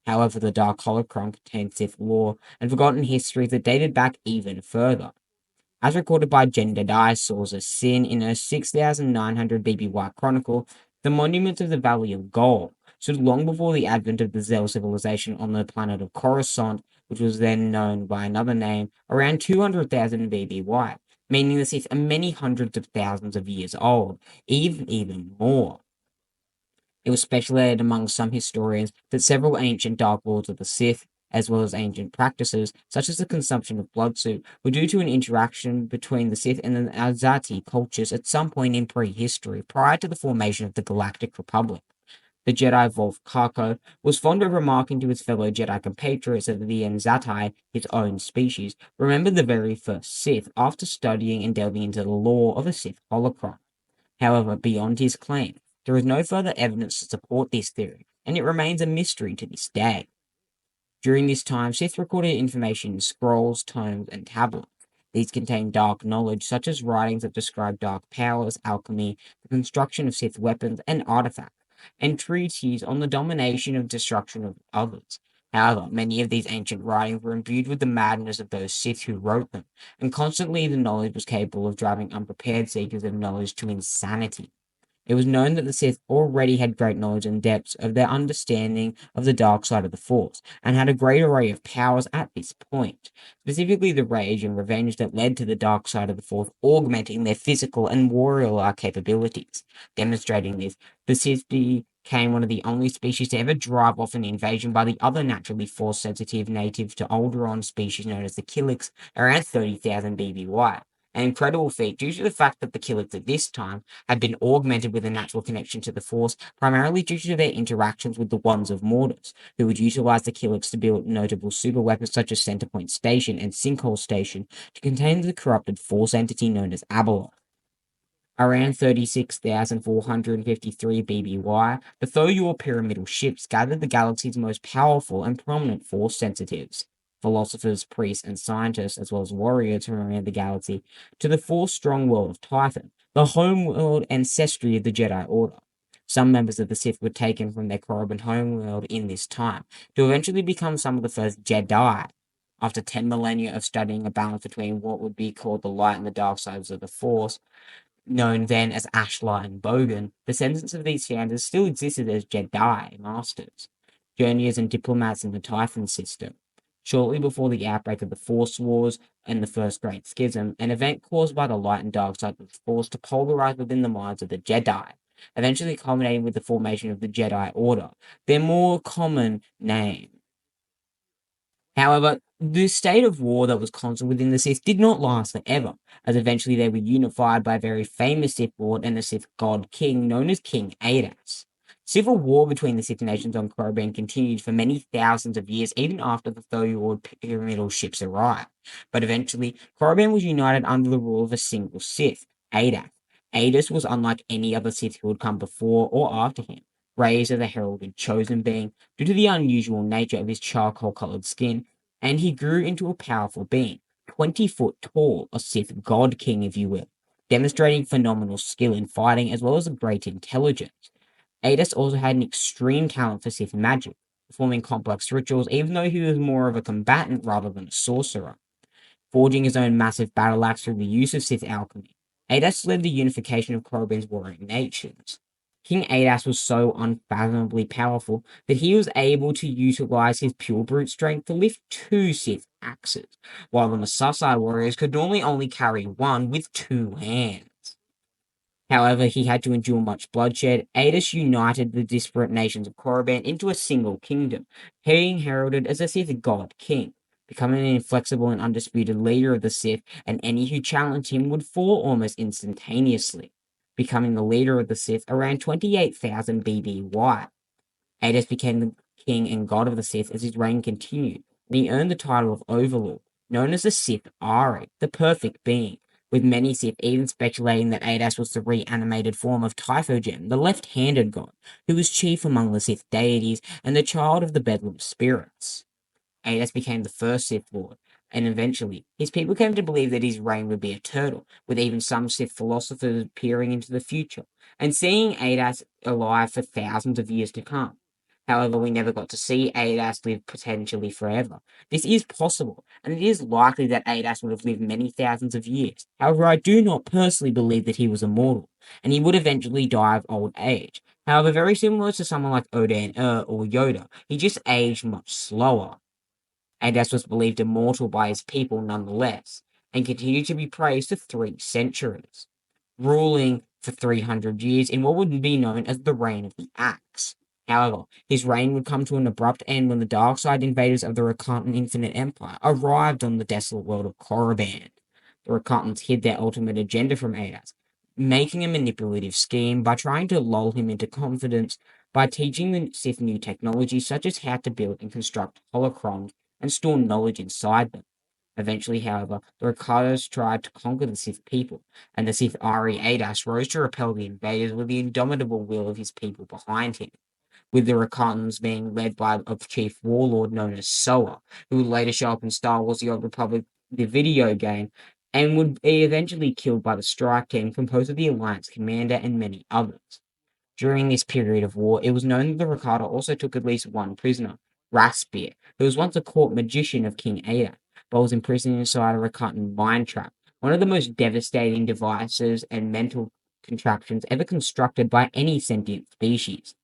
However, the Dark Holocron contained Sith lore and forgotten histories that dated back even further. As recorded by Jedi sources Sin in her 6900 BBY chronicle, the monuments of the Valley of Gold stood long before the advent of the Zell civilization on the planet of Coruscant, which was then known by another name, around 200,000 BBY, meaning the Sith are many hundreds of thousands of years old, even more. It was speculated among some historians that several ancient Dark Lords of the Sith, as well as ancient practices, such as the consumption of blood soup, were due to an interaction between the Sith and the Azati cultures at some point in prehistory, prior to the formation of the Galactic Republic. The Jedi Volf Karko was fond of remarking to his fellow Jedi compatriots that the Anzati, his own species, remembered the very first Sith after studying and delving into the lore of a Sith holocron. However, beyond his claim, there is no further evidence to support this theory, and it remains a mystery to this day. During this time, Sith recorded information in scrolls, tomes, and tablets. These contain dark knowledge, such as writings that describe dark powers, alchemy, the construction of Sith weapons and artifacts, and treatises on the domination and destruction of others. However, many of these ancient writings were imbued with the madness of those Sith who wrote them, and constantly the knowledge was capable of driving unprepared seekers of knowledge to insanity. It was known that the Sith already had great knowledge and depths of their understanding of the dark side of the Force, and had a great array of powers at this point, specifically the rage and revenge that led to the dark side of the Force augmenting their physical and warrior capabilities. Demonstrating this, the Sith became one of the only species to ever drive off an invasion by the other naturally Force-sensitive native to Alderaan species known as the Killiks around 30,000 BBY. An incredible feat due to the fact that the Killiks at this time had been augmented with a natural connection to the Force, primarily due to their interactions with the Ones of Mortis, who would utilize the Killiks to build notable super weapons such as Centerpoint Station and Sinkhole Station to contain the corrupted Force entity known as Abeloth. Around 36,453 BBY, the Thoyor pyramidal ships gathered the galaxy's most powerful and prominent Force sensitives, philosophers, priests, and scientists, as well as warriors from around the galaxy, to the Force-strong world of Typhon, the homeworld ancestry of the Jedi Order. Some members of the Sith were taken from their Korriban homeworld in this time, to eventually become some of the first Jedi. After 10 millennia of studying a balance between what would be called the light and the dark sides of the Force, known then as Ashlar and Bogan, descendants of these founders still existed as Jedi Masters, journeyers and diplomats in the Typhon system. Shortly before the outbreak of the Force Wars and the First Great Schism, an event caused by the light and dark side of the Force to polarize within the minds of the Jedi, eventually culminating with the formation of the Jedi Order, their more common name. However, the state of war that was constant within the Sith did not last forever, as eventually they were unified by a very famous Sith Lord and the Sith God King known as King Adas. Civil war between the Sith nations on Korriban continued for many thousands of years, even after the 30-year-old pyramidal ships arrived. But eventually, Korriban was united under the rule of a single Sith, Adas. Adas was unlike any other Sith who had come before or after him, raised as a heralded chosen being due to the unusual nature of his charcoal-colored skin, and he grew into a powerful being, 20 foot tall, a Sith God King, if you will, demonstrating phenomenal skill in fighting as well as a great intelligence. Adas also had an extreme talent for Sith magic, performing complex rituals, even though he was more of a combatant rather than a sorcerer, forging his own massive battle axe through the use of Sith alchemy. Adas led the unification of Korriban's warring nations. King Adas was so unfathomably powerful that he was able to utilize his pure brute strength to lift 2 Sith axes, while the Masasai warriors could normally only carry one with 2 hands. However, he had to endure much bloodshed. Adas united the disparate nations of Korriban into a single kingdom, being heralded as a Sith God King, becoming an inflexible and undisputed leader of the Sith, and any who challenged him would fall almost instantaneously, becoming the leader of the Sith around 28,000 BBY. Adas became the king and god of the Sith as his reign continued, and he earned the title of Overlord, known as the Sith Ari, the perfect being, with many Sith even speculating that Adas was the reanimated form of Typhogen, the left-handed god, who was chief among the Sith deities and the child of the Bedlam spirits. Adas became the first Sith Lord, and eventually, his people came to believe that his reign would be eternal, with even some Sith philosophers peering into the future, and seeing Adas alive for thousands of years to come. However, we never got to see Adas live potentially forever. This is possible, and it is likely that Adas would have lived many thousands of years. However, I do not personally believe that he was immortal, and he would eventually die of old age. However, very similar to someone like Odan or Yoda, he just aged much slower. Adas was believed immortal by his people nonetheless, and continued to be praised for 3 centuries, ruling for 300 years in what would be known as the Reign of the Axe. However, his reign would come to an abrupt end when the dark side invaders of the Reconstitution Infinite Empire arrived on the desolate world of Korriban. The Reconstitutions hid their ultimate agenda from Adas, making a manipulative scheme by trying to lull him into confidence by teaching the Sith new technology such as how to build and construct holocrons and store knowledge inside them. Eventually, however, the Ricardos tried to conquer the Sith people, and the Sith Ari Adas rose to repel the invaders with the indomitable will of his people behind him, with the Reconstitutions being led by a chief warlord known as Soa, who would later show up in Star Wars The Old Republic, the video game, and would be eventually killed by the strike team composed of the Alliance commander and many others. During this period of war, it was known that the Ricardo also took at least one prisoner, Raspir, who was once a court magician of King Ada, but was imprisoned inside a Reconstitution mind trap, one of the most devastating devices and mental contraptions ever constructed by any sentient species.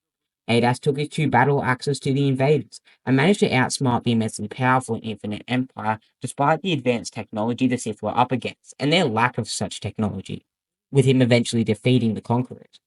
Adas took his 2 battle axes to the invaders and managed to outsmart the immensely powerful Infinite Empire despite the advanced technology the Sith were up against and their lack of such technology, with him eventually defeating the conquerors.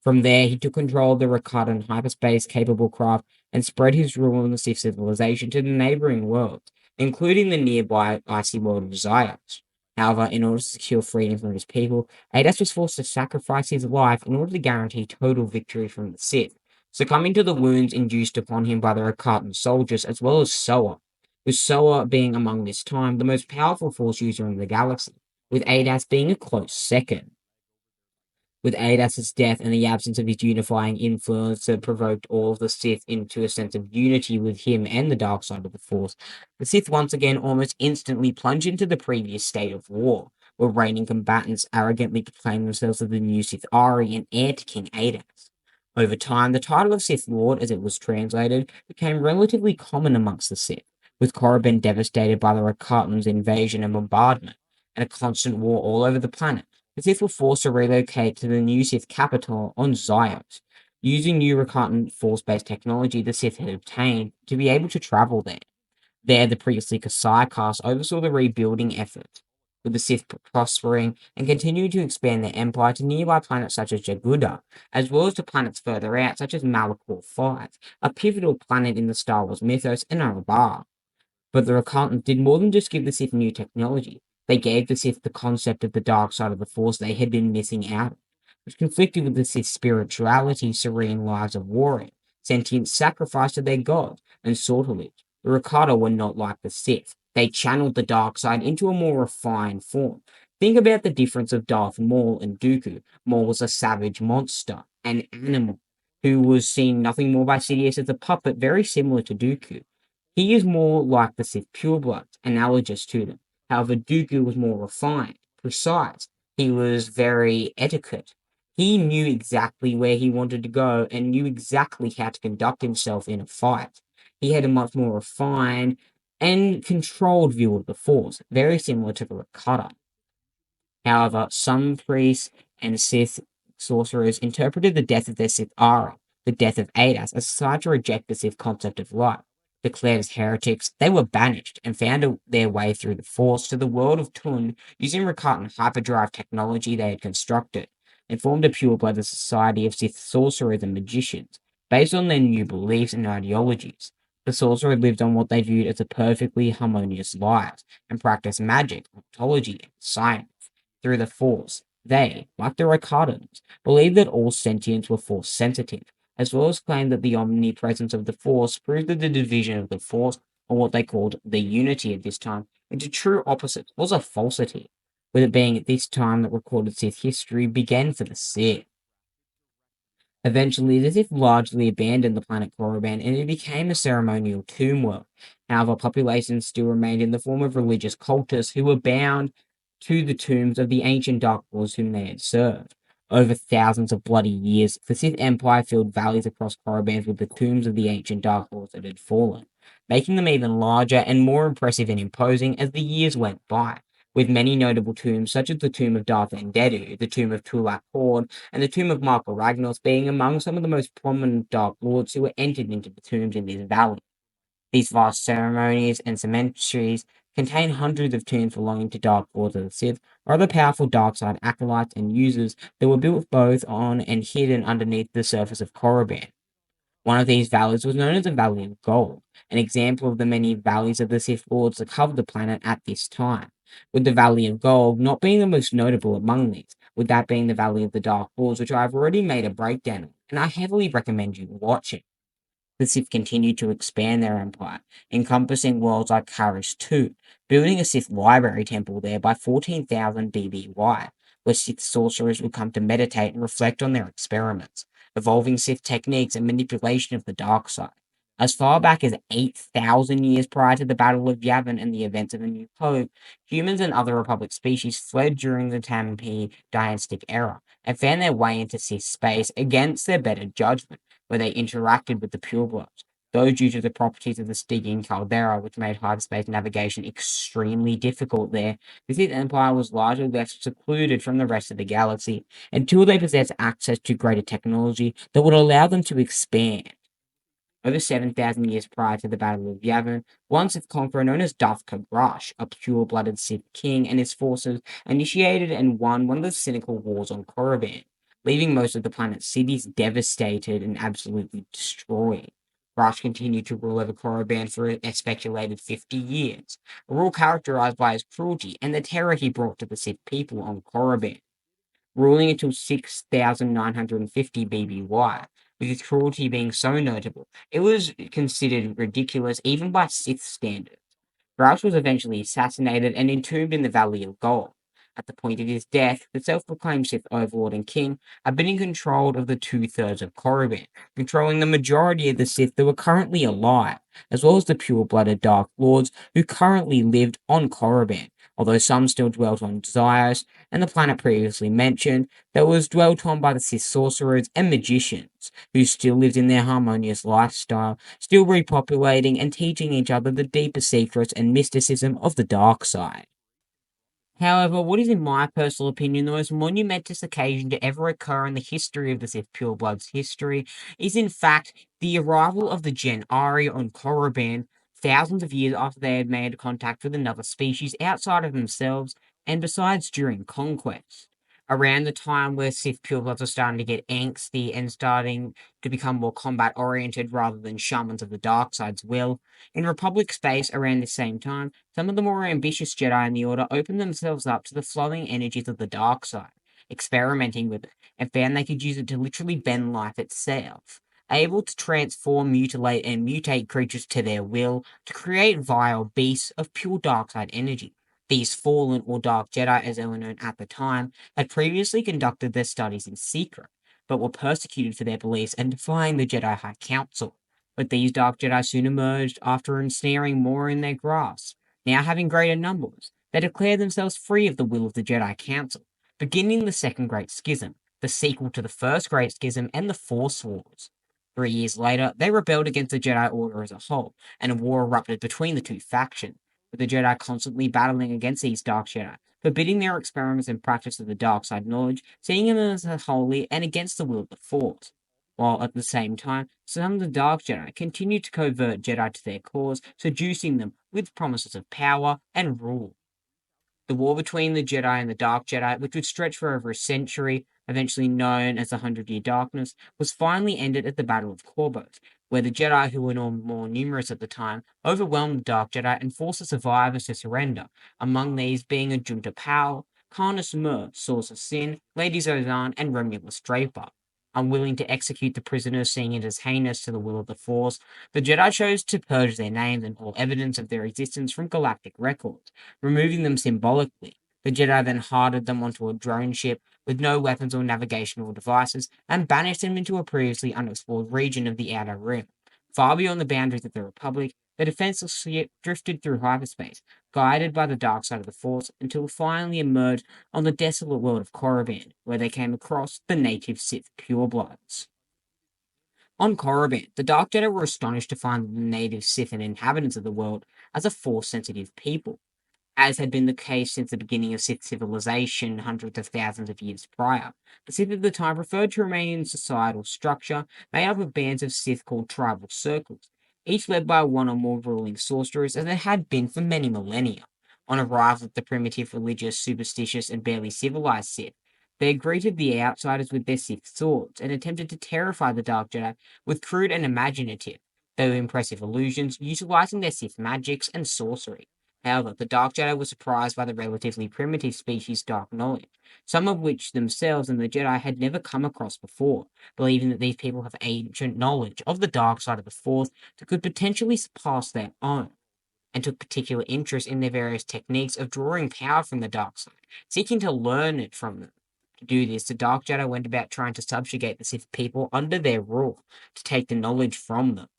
From there, he took control of the Ricardan hyperspace-capable craft and spread his rule in the Sith civilization to the neighboring worlds, including the nearby icy world of Zyos. However, in order to secure freedom from his people, Adas was forced to sacrifice his life in order to guarantee total victory from the Sith, succumbing to the wounds induced upon him by the Ricardan soldiers as well as Soa, with Soa being among this time the most powerful Force user in the galaxy, with Adas being a close second. With Adas's death and the absence of his unifying influence that provoked all of the Sith into a sense of unity with him and the dark side of the Force, the Sith once again almost instantly plunged into the previous state of war, where reigning combatants arrogantly proclaimed themselves as the new Sith Ari and heir to King Adas. Over time, the title of Sith Lord, as it was translated, became relatively common amongst the Sith, with Korriban devastated by the Rakatans' invasion and bombardment, and a constant war all over the planet. The Sith were forced to relocate to the new Sith capital on Zyos, using new Rakatan force-based technology the Sith had obtained to be able to travel there. There, the priestly Kasai caste oversaw the rebuilding efforts, with the Sith prospering and continuing to expand their empire to nearby planets such as Jaguda, as well as to planets further out such as Malachor 5, a pivotal planet in the Star Wars mythos, and Arabar. But the Rakatans did more than just give the Sith new technology. They gave the Sith the concept of the dark side of the Force they had been missing out on, which conflicted with the Sith's spirituality, serene lives of warrior, sentient sacrifice to their god, and sortilege. The Rakata were not like the Sith. They channeled the dark side into a more refined form. Think about the difference of Darth Maul and Dooku. Maul was a savage monster, an animal, who was seen nothing more by Sidious as a puppet, very similar to Dooku. He is more like the Sith purebloods, analogous to them. However, Dooku was more refined, precise. He was very etiquette. He knew exactly where he wanted to go and knew exactly how to conduct himself in a fight. He had a much more refined and controlled view of the Force, very similar to the Rakata. However, some priests and Sith sorcerers interpreted the death of their Sith Ara, the death of Adas, as a sign to reject the Sith concept of life. Declared as heretics, they were banished and found their way through the Force to the world of Tund using Rakatan hyperdrive technology they had constructed, and formed a pure-blooded society of Sith sorcerers and magicians, based on their new beliefs and ideologies. The sorcerers lived on what they viewed as a perfectly harmonious life, and practiced magic, ontology, and science through the Force. They, like the Rakatans, believed that all sentients were Force sensitive, as well as claimed that the omnipresence of the Force proved that the division of the Force, or what they called the unity at this time, into true opposites was a falsity, with it being at this time that recorded Sith history began for the Sith. Eventually, the Sith largely abandoned the planet Korriban and it became a ceremonial tomb world. However, populations still remained in the form of religious cultists who were bound to the tombs of the ancient Dark Lords whom they had served. Over thousands of bloody years, the Sith Empire filled valleys across Korriban with the tombs of the ancient Dark Lords that had fallen, making them even larger and more impressive and imposing as the years went by, with many notable tombs such as the tomb of Darth Endedu, the tomb of Tulak Hord, and the tomb of Michael Ragnos being among some of the most prominent Dark Lords who were entered into the tombs in this valley. These vast ceremonies and cemeteries contain hundreds of tombs belonging to Dark Lords of the Sith or other powerful dark side acolytes and users that were built both on and hidden underneath the surface of Korriban. One of these valleys was known as the Valley of Gold, an example of the many valleys of the Sith Lords that covered the planet at this time, with the Valley of Gold not being the most notable among these, with that being the Valley of the Dark Lords, which I have already made a breakdown of, and I heavily recommend you watch it. The Sith continued to expand their empire, encompassing worlds like Karis II, building a Sith library temple there by 14,000 BBY, where Sith sorcerers would come to meditate and reflect on their experiments, evolving Sith techniques and manipulation of the dark side. As far back as 8,000 years prior to the Battle of Yavin and the events of A New Hope, humans and other Republic species fled during the Tampi dynastic era and found their way into Sith space against their better judgment, where they interacted with the purebloods, though due to the properties of the Stygian caldera, which made hyperspace navigation extremely difficult there, the Sith Empire was largely left secluded from the rest of the galaxy until they possessed access to greater technology that would allow them to expand. Over 7,000 years prior to the Battle of Yavin, one Sith conqueror known as Darth Kagrash, a pure-blooded Sith king, and his forces initiated and won one of the cynical wars on Korriban, leaving most of the planet's cities devastated and absolutely destroyed. Rash continued to rule over Korriban for a speculated 50 years, a rule characterized by his cruelty and the terror he brought to the Sith people on Korriban, ruling until 6,950 BBY, with his cruelty being so notable, it was considered ridiculous even by Sith standards. Grouch was eventually assassinated and entombed in the Valley of Gold. At the point of his death, the self-proclaimed Sith Overlord and King had been in control of the two-thirds of Korriban, controlling the majority of the Sith that were currently alive, as well as the pure-blooded Dark Lords who currently lived on Korriban, although some still dwelt on Zios and the planet previously mentioned that was dwelt on by the Sith sorcerers and magicians, who still lived in their harmonious lifestyle, still repopulating and teaching each other the deeper secrets and mysticism of the dark side. However, what is in my personal opinion the most monumentous occasion to ever occur in the history of the Sith Purebloods history is in fact the arrival of the Gen Ari on Korriban thousands of years after they had made contact with another species outside of themselves, and besides during conquest. Around the time where Sith Purebloods were starting to get angsty and starting to become more combat oriented rather than shamans of the dark side's will, in Republic space around the same time, some of the more ambitious Jedi in the Order opened themselves up to the flowing energies of the dark side, experimenting with it, and found they could use it to literally bend life itself, able to transform, mutilate, and mutate creatures to their will to create vile beasts of pure dark side energy. These fallen or dark Jedi, as they were known at the time, had previously conducted their studies in secret, but were persecuted for their beliefs and defying the Jedi High Council. But these dark Jedi soon emerged after ensnaring more in their grasp. Now having greater numbers, they declared themselves free of the will of the Jedi Council, beginning the Second Great Schism, the sequel to the First Great Schism and the Force Wars. 3 years later, they rebelled against the Jedi Order as a whole, and a war erupted between the two factions, with the Jedi constantly battling against these dark Jedi, forbidding their experiments and practice of the dark side knowledge, seeing them as unholy and against the will of the Force. While at the same time, some of the Dark Jedi continued to convert Jedi to their cause, seducing them with promises of power and rule. The war between the Jedi and the Dark Jedi, which would stretch for over a century, eventually known as the Hundred-Year Darkness, was finally ended at the Battle of Corboth, where the Jedi, who were no more numerous at the time, overwhelmed the Dark Jedi and forced the survivors to surrender, among these being Ajunta Powell, Carnus Mur, Source of Sin, Lady Zozan, and Romulus Draper. Unwilling to execute the prisoners, seeing it as heinous to the will of the Force, the Jedi chose to purge their names and all evidence of their existence from galactic records, removing them symbolically. The Jedi then hardened them onto a drone ship with no weapons or navigational devices and banished them into a previously unexplored region of the Outer Rim. Far beyond the boundaries of the Republic, the defenseless ship drifted through hyperspace, guided by the dark side of the Force, until finally emerged on the desolate world of Korriban, where they came across the native Sith purebloods. On Korriban, the Dark Jedi were astonished to find the native Sith and inhabitants of the world as a Force-sensitive people, as had been the case since the beginning of Sith civilization hundreds of thousands of years prior. The Sith of the time preferred to remain in societal structure made up of bands of Sith called tribal circles, each led by one or more ruling sorcerers, as it had been for many millennia. On arrival at the primitive, religious, superstitious, and barely civilized Sith, they greeted the outsiders with their Sith swords and attempted to terrify the Dark Jedi with crude and imaginative, though impressive illusions, utilizing their Sith magics and sorcery. However, the Dark Jedi were surprised by the relatively primitive species' dark knowledge, some of which themselves and the Jedi had never come across before, believing that these people have ancient knowledge of the dark side of the Force that could potentially surpass their own, and took particular interest in their various techniques of drawing power from the dark side, seeking to learn it from them. To do this, the Dark Jedi went about trying to subjugate the Sith people under their rule, to take the knowledge from them.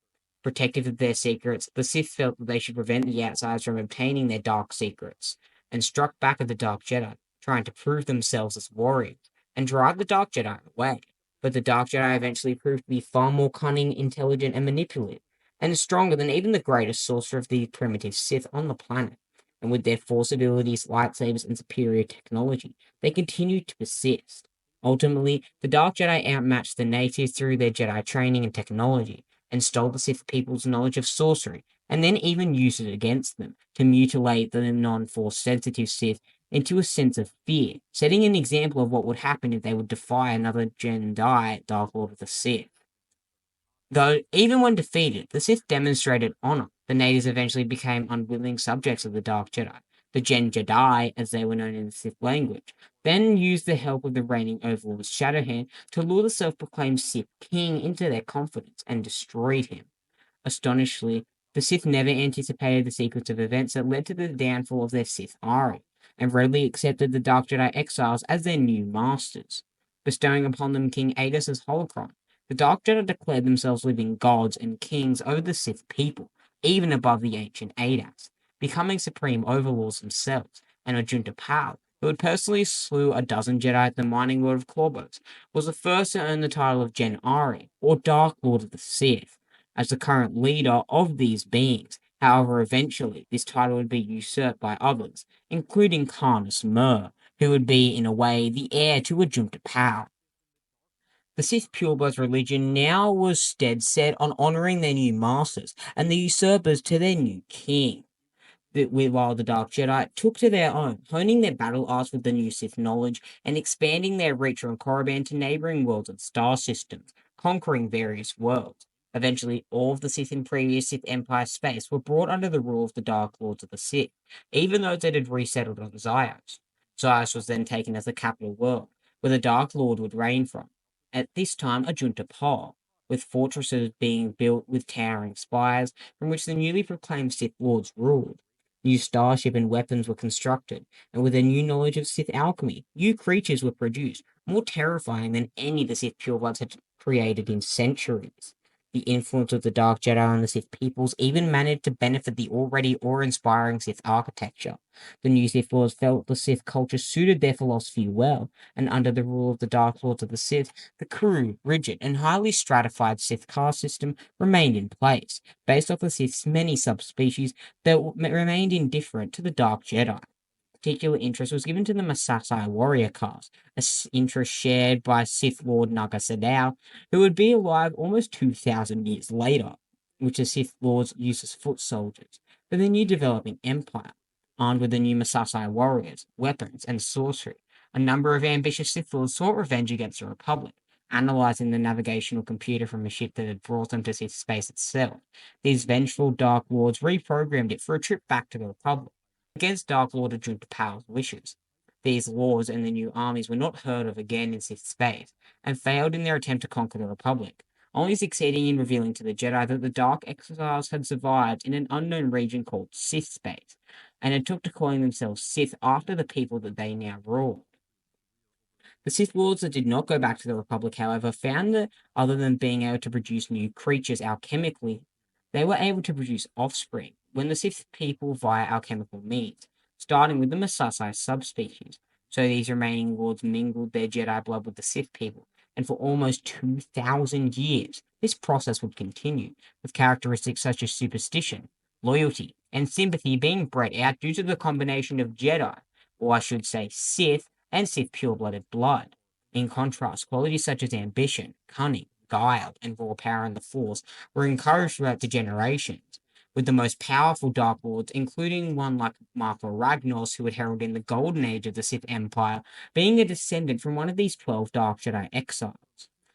Protective of their secrets, the Sith felt that they should prevent the outsiders from obtaining their dark secrets, and struck back at the Dark Jedi, trying to prove themselves as warriors, and drive the Dark Jedi away. But the Dark Jedi eventually proved to be far more cunning, intelligent, and manipulative, and stronger than even the greatest sorcerer of the primitive Sith on the planet. And with their force abilities, lightsabers, and superior technology, they continued to persist. Ultimately, the Dark Jedi outmatched the natives through their Jedi training and technology, and stole the Sith people's knowledge of sorcery, and then even used it against them to mutilate the non-force sensitive Sith into a sense of fear, setting an example of what would happen if they would defy another Jedi Dark Lord of the Sith. Though, even when defeated, the Sith demonstrated honor. The natives eventually became unwilling subjects of the Dark Jedi, the Gen Jedi, as they were known in the Sith language, then used the help of the reigning Overlord Shadowhand to lure the self-proclaimed Sith King into their confidence and destroyed him. Astonishingly, the Sith never anticipated the sequence of events that led to the downfall of their Sith Ari, and readily accepted the Dark Jedi exiles as their new masters. Bestowing upon them King Adas's holocron, the Dark Jedi declared themselves living gods and kings over the Sith people, even above the ancient Adas, becoming supreme overlords themselves, and Ajunta Pal, who had personally slew a dozen Jedi at the Mining Lord of Clawboats, was the first to earn the title of Gen Ari, or Dark Lord of the Sith, as the current leader of these beings. However, eventually, this title would be usurped by others, including Karnus Mur, who would be, in a way, the heir to Ajunta Pal. The Sith Purebloods religion now was dead set on honoring their new masters and the usurpers to their new king. While the Dark Jedi took to their own, honing their battle arts with the new Sith knowledge and expanding their reach from Korriban to neighboring worlds and star systems, conquering various worlds. Eventually, all of the Sith in previous Sith Empire space were brought under the rule of the Dark Lords of the Sith, even those that had resettled on Zyos. Zyos was then taken as the capital world, where the Dark Lord would reign from. At this time, a junta Pal, with fortresses being built with towering spires from which the newly proclaimed Sith Lords ruled. New starship and weapons were constructed, and with a new knowledge of Sith alchemy, new creatures were produced, more terrifying than any the Sith purebloods had created in centuries. The influence of the Dark Jedi on the Sith peoples even managed to benefit the already awe-inspiring Sith architecture. The new Sith Lords felt the Sith culture suited their philosophy well, and under the rule of the Dark Lords of the Sith, the crude, rigid, and highly stratified Sith caste system remained in place, based off the Sith's many subspecies that remained indifferent to the Dark Jedi. Particular interest was given to the Masasai warrior caste, an interest shared by Sith Lord Naga Sadao, who would be alive almost 2,000 years later, which the Sith Lords used as foot soldiers for the new developing empire. Armed with the new Masasai warriors, weapons, and sorcery, a number of ambitious Sith Lords sought revenge against the Republic, analyzing the navigational computer from a ship that had brought them to Sith space itself. These vengeful Dark Lords reprogrammed it for a trip back to the Republic, against Dark Lord Ajunta Pal's wishes. These lords and the new armies were not heard of again in Sith space, and failed in their attempt to conquer the Republic, only succeeding in revealing to the Jedi that the Dark Exiles had survived in an unknown region called Sith space, and had took to calling themselves Sith after the people that they now ruled. The Sith Lords that did not go back to the Republic, however, found that other than being able to produce new creatures alchemically, they were able to produce offspring when the Sith people via alchemical means, starting with the Masasai subspecies. So these remaining lords mingled their Jedi blood with the Sith people, and for almost 2,000 years, this process would continue, with characteristics such as superstition, loyalty, and sympathy being bred out due to the combination of Jedi, or I should say Sith, and Sith pure-blooded blood. In contrast, qualities such as ambition, cunning, guile, and raw power in the Force were encouraged throughout the generations, with the most powerful Dark Lords, including one like Marco Ragnos, who had heralded the golden age of the Sith Empire, being a descendant from one of these 12 Dark Jedi exiles.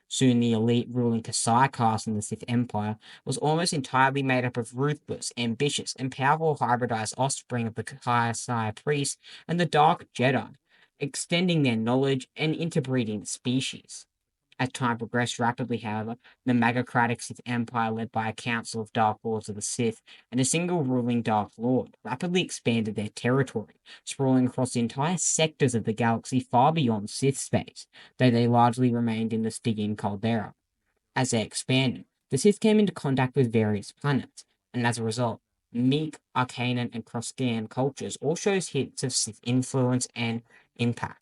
Soon the elite ruling Kasai caste in the Sith Empire was almost entirely made up of ruthless, ambitious, and powerful hybridized offspring of the Kasai priests and the Dark Jedi, extending their knowledge and interbreeding species. As time progressed rapidly, however, the megacratic Sith Empire, led by a council of Dark Lords of the Sith and a single ruling Dark Lord, rapidly expanded their territory, sprawling across the entire sectors of the galaxy far beyond Sith space, though they largely remained in the Stygian caldera. As they expanded, the Sith came into contact with various planets, and as a result, Meek, Arcanan, and Kroskian cultures all shows hints of Sith influence and impact.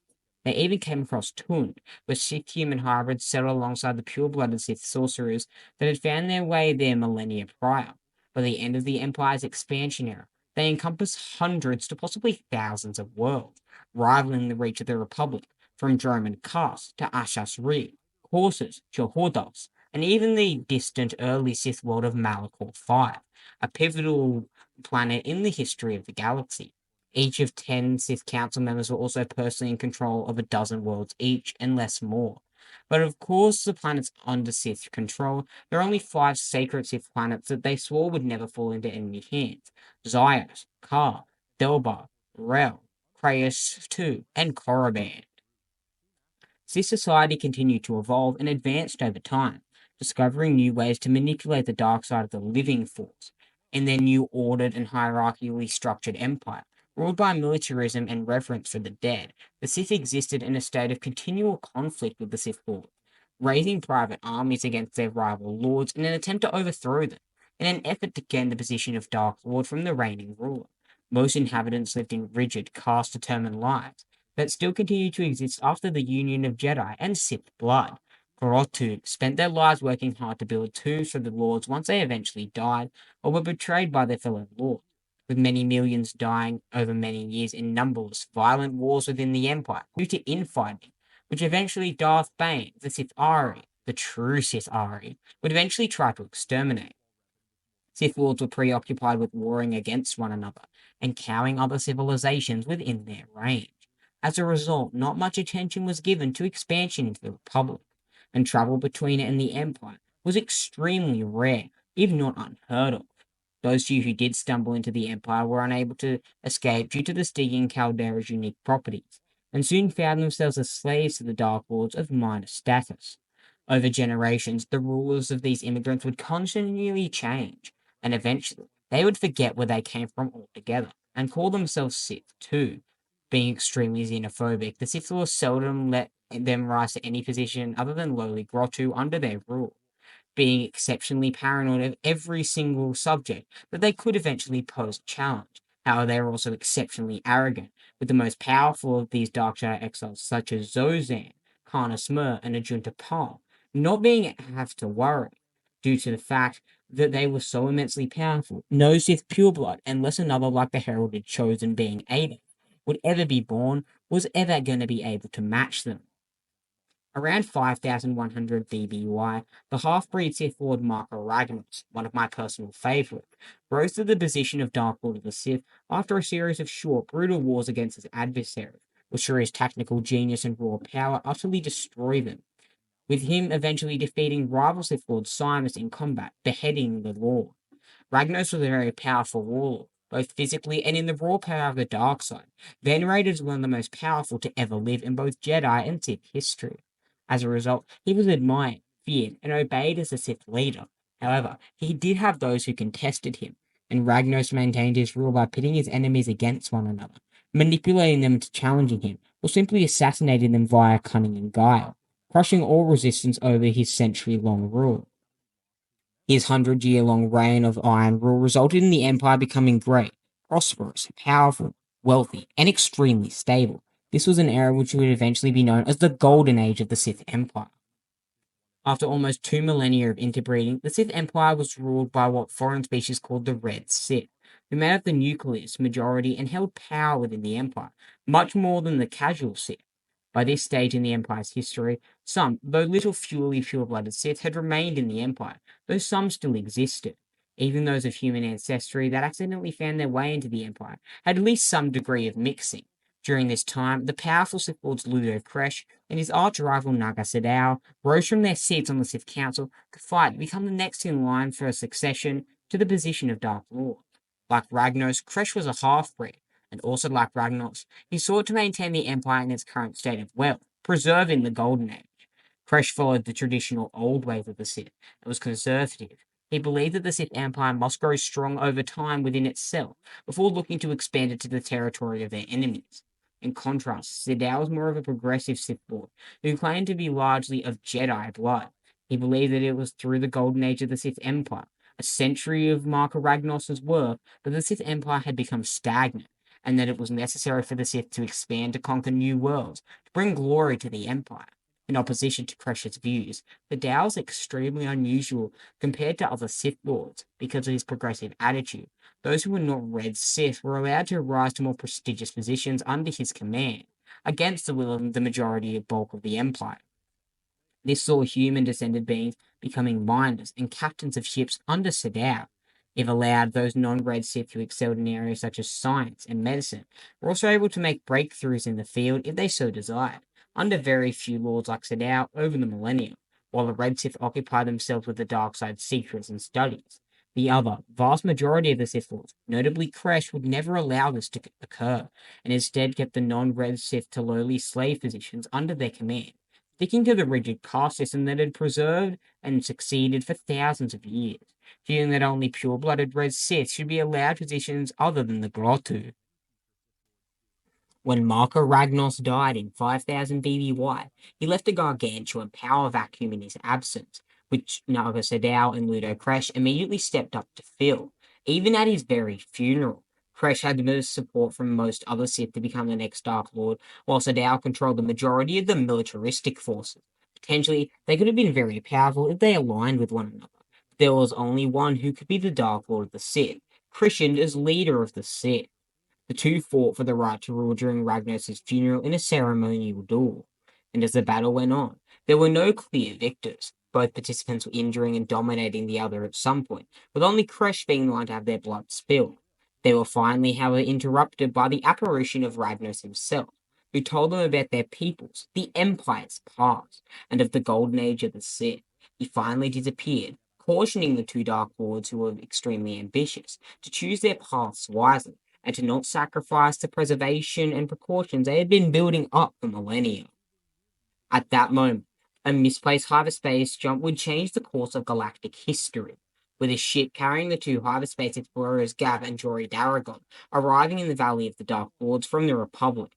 They even came across Tund, where Sith human hybrids settled alongside the pure-blooded Sith sorcerers that had found their way there millennia prior. By the end of the Empire's expansion era, they encompassed hundreds to possibly thousands of worlds, rivaling the reach of the Republic, from Droman Kast to Ashas Ri, Corsus to Hordos, and even the distant early Sith world of Malachor V, a pivotal planet in the history of the galaxy. Each of 10 Sith Council members were also personally in control of a dozen worlds each, and less more. But of course, the planets under Sith control, there are only 5 sacred Sith planets that they swore would never fall into enemy hands: Zyos, Kar, Delbar, Rel, Krayus II, and Korriban. Sith society continued to evolve and advanced over time, discovering new ways to manipulate the dark side of the living force. In their new ordered and hierarchically structured empire, ruled by militarism and reverence for the dead, the Sith existed in a state of continual conflict with the Sith Lord, raising private armies against their rival lords in an attempt to overthrow them, in an effort to gain the position of Dark Lord from the reigning ruler. Most inhabitants lived in rigid, caste-determined lives that still continued to exist after the union of Jedi and Sith blood. Grottu spent their lives working hard to build tombs for the lords once they eventually died or were betrayed by their fellow lords, with many millions dying over many years in numberless violent wars within the Empire due to infighting, which eventually Darth Bane, the Sith Ari, the true Sith Ari, would eventually try to exterminate. Sith lords were preoccupied with warring against one another and cowing other civilizations within their range. As a result, not much attention was given to expansion into the Republic, and travel between it and the Empire was extremely rare, if not unheard of. Those few who did stumble into the Empire were unable to escape due to the Stygian Caldera's unique properties, and soon found themselves as slaves to the Dark Lords of minor status. Over generations, the rulers of these immigrants would continually change, and eventually they would forget where they came from altogether and call themselves Sith too. Being extremely xenophobic, the Sith Lords seldom let them rise to any position other than lowly Grottu under their rule, being exceptionally paranoid of every single subject that they could eventually pose a challenge. However, they were also exceptionally arrogant, with the most powerful of these Dark Shadow exiles, such as Zozan, Kana Smur, and Ajunta Pal, not being have to worry due to the fact that they were so immensely powerful. No Sith pureblood, unless another like the heralded chosen being Ada, would ever be born, was ever going to be able to match them. Around 5100 BBY, the half-breed Sith Lord Marco Ragnos, one of my personal favourites, rose to the position of Dark Lord of the Sith after a series of short, brutal wars against his adversaries, which through his tactical genius and raw power utterly destroyed them, with him eventually defeating rival Sith Lord Simus in combat, beheading the Lord. Ragnos was a very powerful warlord, both physically and in the raw power of the dark side, venerated as one of the most powerful to ever live in both Jedi and Sith history. As a result, he was admired, feared, and obeyed as a Sith leader. However, he did have those who contested him, and Ragnos maintained his rule by pitting his enemies against one another, manipulating them into challenging him, or simply assassinating them via cunning and guile, crushing all resistance over his century-long rule. His 100-year-long reign of iron rule resulted in the empire becoming great, prosperous, powerful, wealthy, and extremely stable. This was an era which would eventually be known as the Golden Age of the Sith Empire. After almost 2 millennia of interbreeding, the Sith Empire was ruled by what foreign species called the Red Sith, who made up the nucleus majority and held power within the Empire, much more than the casual Sith. By this stage in the Empire's history, some, though little purely pure-blooded Sith, had remained in the Empire, though some still existed. Even those of human ancestry that accidentally found their way into the Empire had at least some degree of mixing. During this time, the powerful Sith Lords Ludo Kresh and his arch-rival Naga Sadao rose from their seats on the Sith Council to fight to become the next in line for a succession to the position of Dark Lord. Like Ragnos, Kresh was a half-breed, and also like Ragnos, he sought to maintain the Empire in its current state of wealth, preserving the Golden Age. Kresh followed the traditional old ways of the Sith and was conservative. He believed that the Sith Empire must grow strong over time within itself before looking to expand it to the territory of their enemies. In contrast, Sadao was more of a progressive Sith Lord, who claimed to be largely of Jedi blood. He believed that it was through the Golden Age of the Sith Empire, a century of Marka Ragnos' work, that the Sith Empire had become stagnant, and that it was necessary for the Sith to expand to conquer new worlds, to bring glory to the Empire. In opposition to Kresh's views, the Dao is extremely unusual compared to other Sith Lords because of his progressive attitude. Those who were not Red Sith were allowed to rise to more prestigious positions under his command, against the will of the majority bulk of the Empire. This saw human-descended beings becoming minders and captains of ships under Sadao. If allowed, those non-Red Sith who excelled in areas such as science and medicine were also able to make breakthroughs in the field if they so desired, under very few lords like Sadao over the millennia, while the Red Sith occupied themselves with the dark side's secrets and studies. The other, vast majority of the Sith Lords, notably Kresh, would never allow this to occur, and instead kept the non-Red Sith to lowly slave positions under their command, sticking to the rigid caste system that had preserved and succeeded for thousands of years, feeling that only pure-blooded Red Sith should be allowed positions other than the Grottu. When Marco Ragnos died in 5000 BBY, he left a gargantuan power vacuum in his absence, which Naga Sadao and Ludo Kresh immediately stepped up to fill. Even at his very funeral, Kresh had the support from most other Sith to become the next Dark Lord, while Sadao controlled the majority of the militaristic forces. Potentially, they could have been very powerful if they aligned with one another. There was only one who could be the Dark Lord of the Sith, christened as leader of the Sith. The two fought for the right to rule during Ragnars's funeral in a ceremonial duel. And as the battle went on, there were no clear victors. Both participants were injuring and dominating the other at some point, with only Kresh being the one to have their blood spilled. They were finally, however, interrupted by the apparition of Ragnos himself, who told them about their peoples, the Empire's past, and of the golden age of the Sith. He finally disappeared, cautioning the two Dark Lords, who were extremely ambitious, to choose their paths wisely and to not sacrifice the preservation and precautions they had been building up for millennia. At that moment, a misplaced hyperspace jump would change the course of galactic history, with a ship carrying the two hyperspace explorers Gav and Jory Daragon arriving in the Valley of the Dark Lords from the Republic.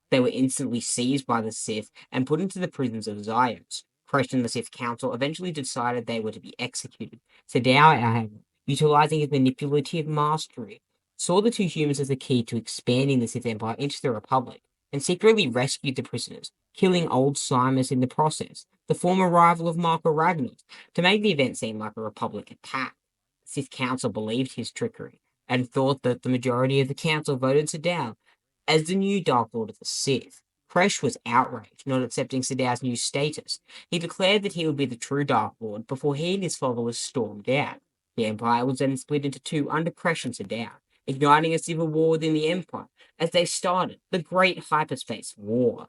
They were instantly seized by the Sith and put into the prisons of Zyos. Kresh and the Sith Council eventually decided they were to be executed. Sadao, however, utilizing his manipulative mastery, saw the two humans as the key to expanding the Sith Empire into the Republic, and secretly rescued the prisoners, killing old Simus in the process, the former rival of Marco Ragnos, to make the event seem like a Republic attack. The Sith Council believed his trickery, and thought that the majority of the Council voted Sadao as the new Dark Lord of the Sith. Kresh was outraged, not accepting Sadao's new status. He declared that he would be the true Dark Lord before he and his followers stormed out. The Empire was then split into two under Kresh and Sadao, igniting a civil war within the Empire as they started the Great Hyperspace War.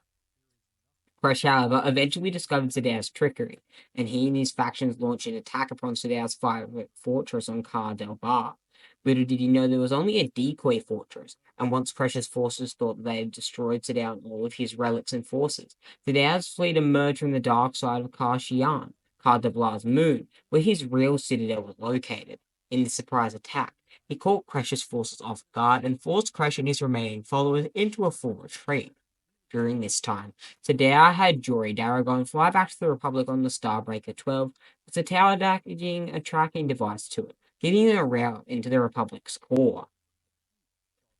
Kresh, however, eventually discovered Sadao's trickery, and he and his factions launched an attack upon Sadao's favorite fortress on Kar Del Bar. Little did he know there was only a decoy fortress, and once Kresh's forces thought that they had destroyed Sadao and all of his relics and forces, Sadao's fleet emerged from the dark side of Kar Shian, Kar Dablar's moon, where his real citadel was located. In this surprise attack, he caught Kresh's forces off guard and forced Kresh and his remaining followers into a full retreat. During this time, Sadao had Jory Daragon fly back to the Republic on the Starbreaker 12 with the tower attaching a tracking device to it, giving them a route into the Republic's core.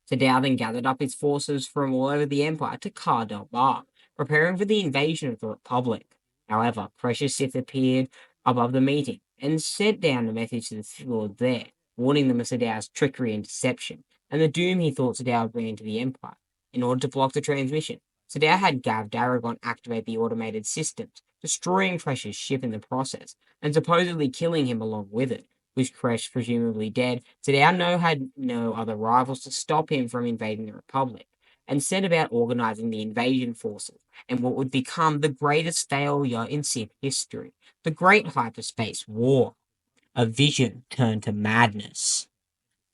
Sadao then gathered up his forces from all over the Empire to Kar Del Bar, preparing for the invasion of the Republic. However, Precious Sith appeared above the meeting and sent down a message to the Sith Lord there, warning them of Sadao's trickery and deception, and the doom he thought Sadao would bring into the Empire. In order to block the transmission, Sadao had Gav Daragon activate the automated systems, destroying Kresh's ship in the process, and supposedly killing him along with it. With Kresh presumably dead, Sadao had no other rivals to stop him from invading the Republic, and set about organizing the invasion forces, and what would become the greatest failure in Sith history, the Great Hyperspace War. A vision turned to madness.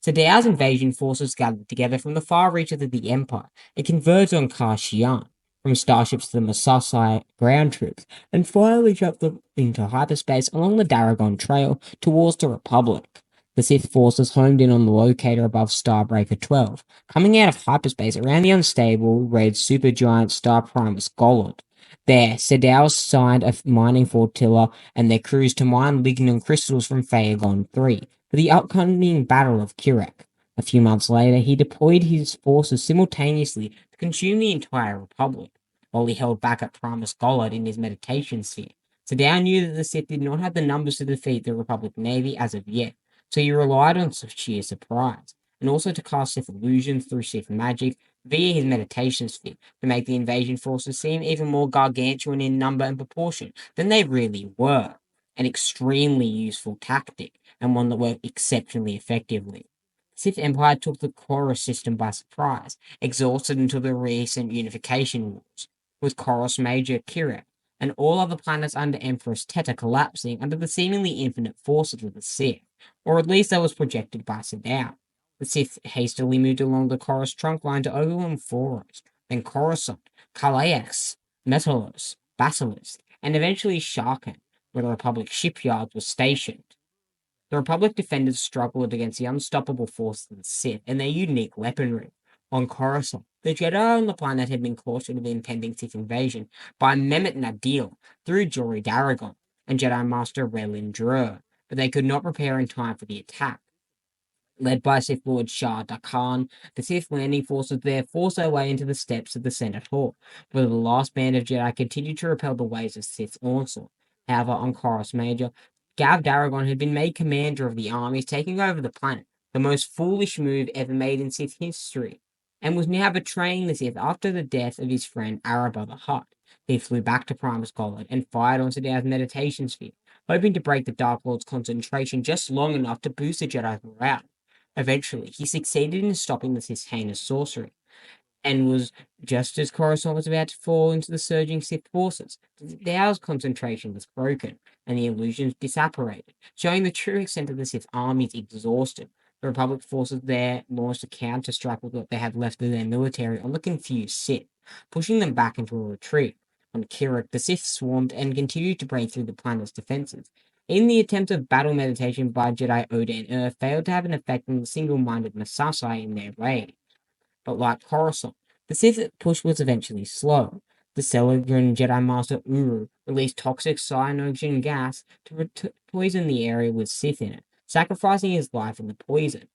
Sadao's invasion forces gathered together from the far reaches of the Empire and converged on Kar Shian, from starships to the Masasai ground troops, and finally jumped them into hyperspace along the Daragon Trail towards the Republic. The Sith forces homed in on the locator above Starbreaker 12, coming out of hyperspace around the unstable red supergiant star Primus Gollard. There, Sadao signed a mining flotilla and their crews to mine lignin crystals from Phaegon 3 for the upcoming Battle of Kirek. A few months later, he deployed his forces simultaneously to consume the entire Republic, while he held back at Primus Gollard in his meditation sphere. Sadao knew that the Sith did not have the numbers to defeat the Republic Navy as of yet, so he relied on sheer surprise, and also to cast Sith illusions through Sith magic via his meditation sphere to make the invasion forces seem even more gargantuan in number and proportion than they really were. An extremely useful tactic, and one that worked exceptionally effectively. The Sith Empire took the Chorus system by surprise, exhausted until the recent unification wars, with Chorus Major Kirek and all other planets under Empress Teta collapsing under the seemingly infinite forces of the Sith, or at least that was projected by Sadao. The Sith hastily moved along the Chorus trunk line to overwhelm Foros, then Coruscant, Kalaex, Metalos, Basilisk, and eventually Sharkan, where the Republic shipyards were stationed. The Republic defenders struggled against the unstoppable forces of the Sith and their unique weaponry. On Coruscant, the Jedi on the planet had been cautioned of the impending Sith invasion by Mehmet Nadil through Jory Daragon and Jedi Master Relin Drur, but they could not prepare in time for the attack. Led by Sith Lord Shah Dakan, the Sith landing forces there forced their way into the steps of the Senate Hall, where the last band of Jedi continued to repel the waves of Sith's onslaught. However, on Chorus Major, Gav Daragon had been made commander of the armies taking over the planet, the most foolish move ever made in Sith history, and was now betraying the Sith after the death of his friend Araba the Hutt. He flew back to Primus Golod and fired onto Dao's meditation sphere, hoping to break the Dark Lord's concentration just long enough to boost the Jedi's morale. Eventually, he succeeded in stopping this heinous sorcery, and was just as Coruscant was about to fall into the surging Sith forces. Dao's concentration was broken, and the illusions disapparated, showing the true extent of the Sith armies exhausted. The Republic forces there launched a counter-strike with what they had left of their military on the confused Sith, pushing them back into a retreat. On Kirak, the Sith swarmed and continued to break through the planet's defenses. In the attempt of battle meditation by Jedi Oda and Earth failed to have an effect on the single-minded Masasai in their raid. But like Coruscant, the Sith push was eventually slow. The Celagon Jedi Master Uru released toxic cyanogen gas to poison the area with Sith in it, sacrificing his life in the poison.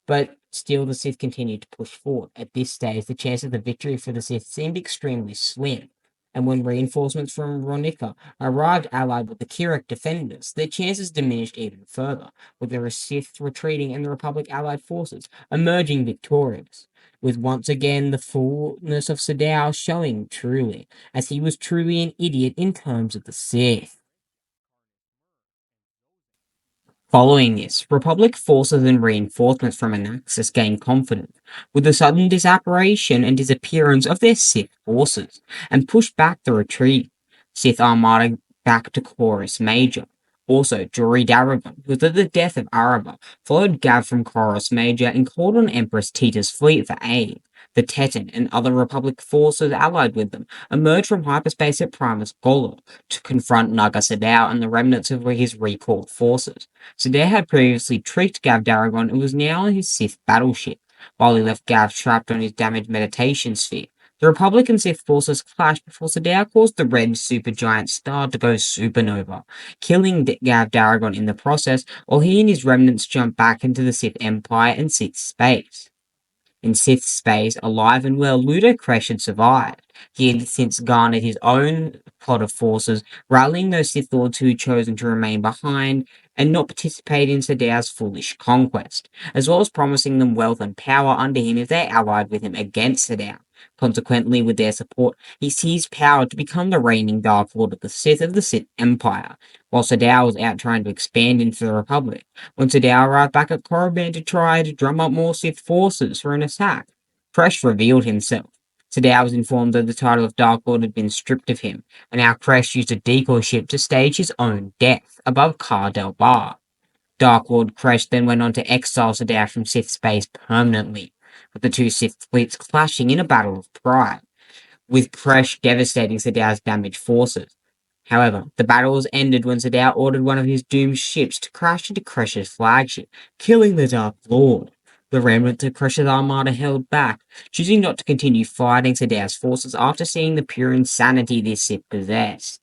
But still, the Sith continued to push forward. At this stage, the chance of the victory for the Sith seemed extremely slim, and when reinforcements from Ronica arrived allied with the Kirak defenders, their chances diminished even further, with the Sith retreating and the Republic allied forces emerging victorious, with once again the fullness of Sadao showing truly, as he was truly an idiot in terms of the Sith. Following this, Republic forces and reinforcements from Anaxis gained confidence, with the sudden disappearance and disappearance of their Sith forces, and pushed back the retreat Sith Armada back to Chorus Major. Also, Jory Daragon, who was at the death of Araba, followed Gav from Chorus Major and called on Empress Tita's fleet for aid. The Teton and other Republic forces allied with them emerged from hyperspace at Primus Golod to confront Naga Sadao and the remnants of his recalled forces. Sadao had previously tricked Gav Daragon and was now on his Sith battleship, while he left Gav trapped on his damaged meditation sphere. The Republic and Sith forces clashed before Sadao caused the red supergiant star to go supernova, killing Gav Daragon in the process, while he and his remnants jumped back into the Sith Empire and Sith space. In Sith space, alive and well, Ludo Kresh had survived. He had since garnered his own pot of forces, rallying those Sith Lords who had chosen to remain behind and not participate in Sadao's foolish conquest, as well as promising them wealth and power under him if they allied with him against Sadao. Consequently, with their support, he seized power to become the reigning Dark Lord of the Sith Empire, while Sadao was out trying to expand into the Republic. When Sadao arrived back at Korriban to try to drum up more Sith forces for an attack, Kresh revealed himself. Sadao was informed that the title of Dark Lord had been stripped of him, and now Kresh used a decoy ship to stage his own death above Kar Del Bar. Dark Lord Kresh then went on to exile Sadao from Sith space permanently, with the two Sith fleets clashing in a battle of pride, with Kresh devastating Sadao's damaged forces. However, the battle was ended when Sadao ordered one of his doomed ships to crash into Kresh's flagship, killing the Dark Lord. The remnants of Kresh's armada held back, choosing not to continue fighting Sadao's forces after seeing the pure insanity this Sith possessed.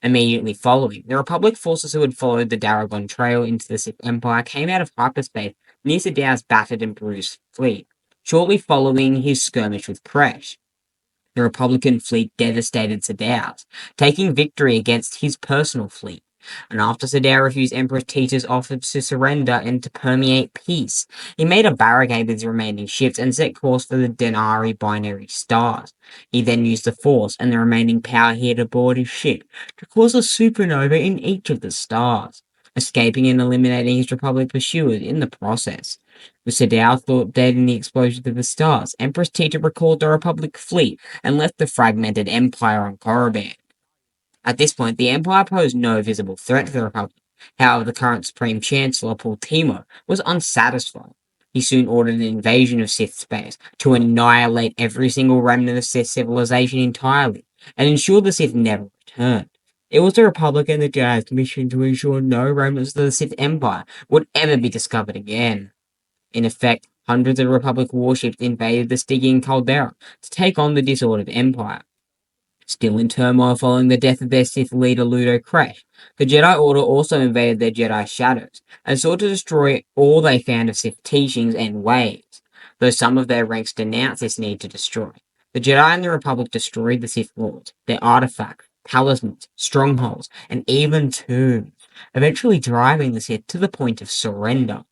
Immediately following, the Republic forces who had followed the Daragon Trail into the Sith Empire came out of hyperspace near Sadao's battered and bruised fleet, shortly following his skirmish with Kresh. The Republican fleet devastated Sadao's, taking victory against his personal fleet. And after Sadao refused Empress Tita's offer to surrender and to permeate peace, he made a barricade with his remaining ships and set course for the Denari binary stars. He then used the Force and the remaining power he had aboard his ship to cause a supernova in each of the stars, escaping and eliminating his Republic pursuers in the process. With Sadao thought dead in the explosion of the stars, Empress Tita recalled the Republic fleet and left the fragmented Empire on Korriban. At this point, the Empire posed no visible threat to the Republic. However, the current Supreme Chancellor, Paul Timo, was unsatisfied. He soon ordered an invasion of Sith space to annihilate every single remnant of Sith civilization entirely, and ensure the Sith never returned. It was the Republic and the Jedi's mission to ensure no remnants of the Sith Empire would ever be discovered again. In effect, hundreds of Republic warships invaded the Stygian caldera to take on the disordered Empire. Still in turmoil following the death of their Sith leader Ludo Crash, the Jedi Order also invaded their Jedi shadows and sought to destroy all they found of Sith teachings and ways, though some of their ranks denounced this need to destroy. The Jedi and the Republic destroyed the Sith Lords, their artifacts, talismans, strongholds, and even tombs, eventually driving the Sith to the point of surrender.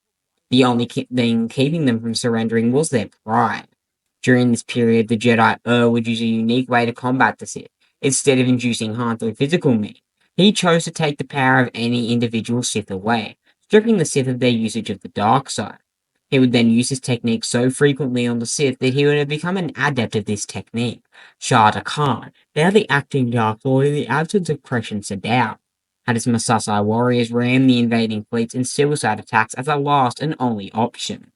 The only thing keeping them from surrendering was their pride. During this period, the Jedi would use a unique way to combat the Sith. Instead of inducing harm through physical means, he chose to take the power of any individual Sith away, stripping the Sith of their usage of the dark side. He would then use this technique so frequently on the Sith that he would have become an adept of this technique. Shah Khan, now the acting Dark Lord in the absence of Crescent Sadao, had his Masasai warriors ram the invading fleets in suicide attacks as a last and only option.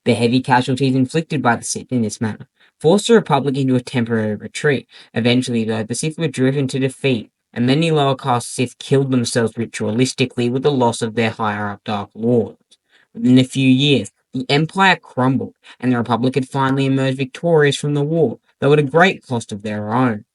The heavy casualties inflicted by the Sith in this manner forced the Republic into a temporary retreat. Eventually, though, the Sith were driven to defeat, and many lower caste Sith killed themselves ritualistically with the loss of their higher-up Dark Lords. Within a few years, the Empire crumbled, and the Republic had finally emerged victorious from the war, though at a great cost of their own.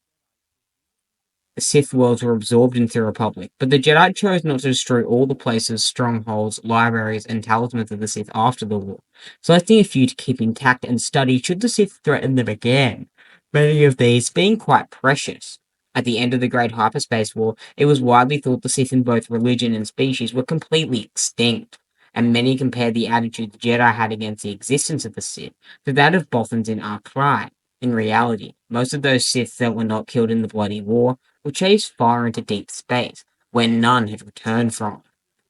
The Sith worlds were absorbed into the Republic, but the Jedi chose not to destroy all the places, strongholds, libraries, and talismans of the Sith after the war, selecting a few to keep intact and study should the Sith threaten them again, many of these being quite precious. At the end of the Great Hyperspace War, it was widely thought the Sith in both religion and species were completely extinct, and many compared the attitude the Jedi had against the existence of the Sith to that of Bothans in Arcry. In reality, most of those Sith that were not killed in the bloody war were chased far into deep space, where none had returned from.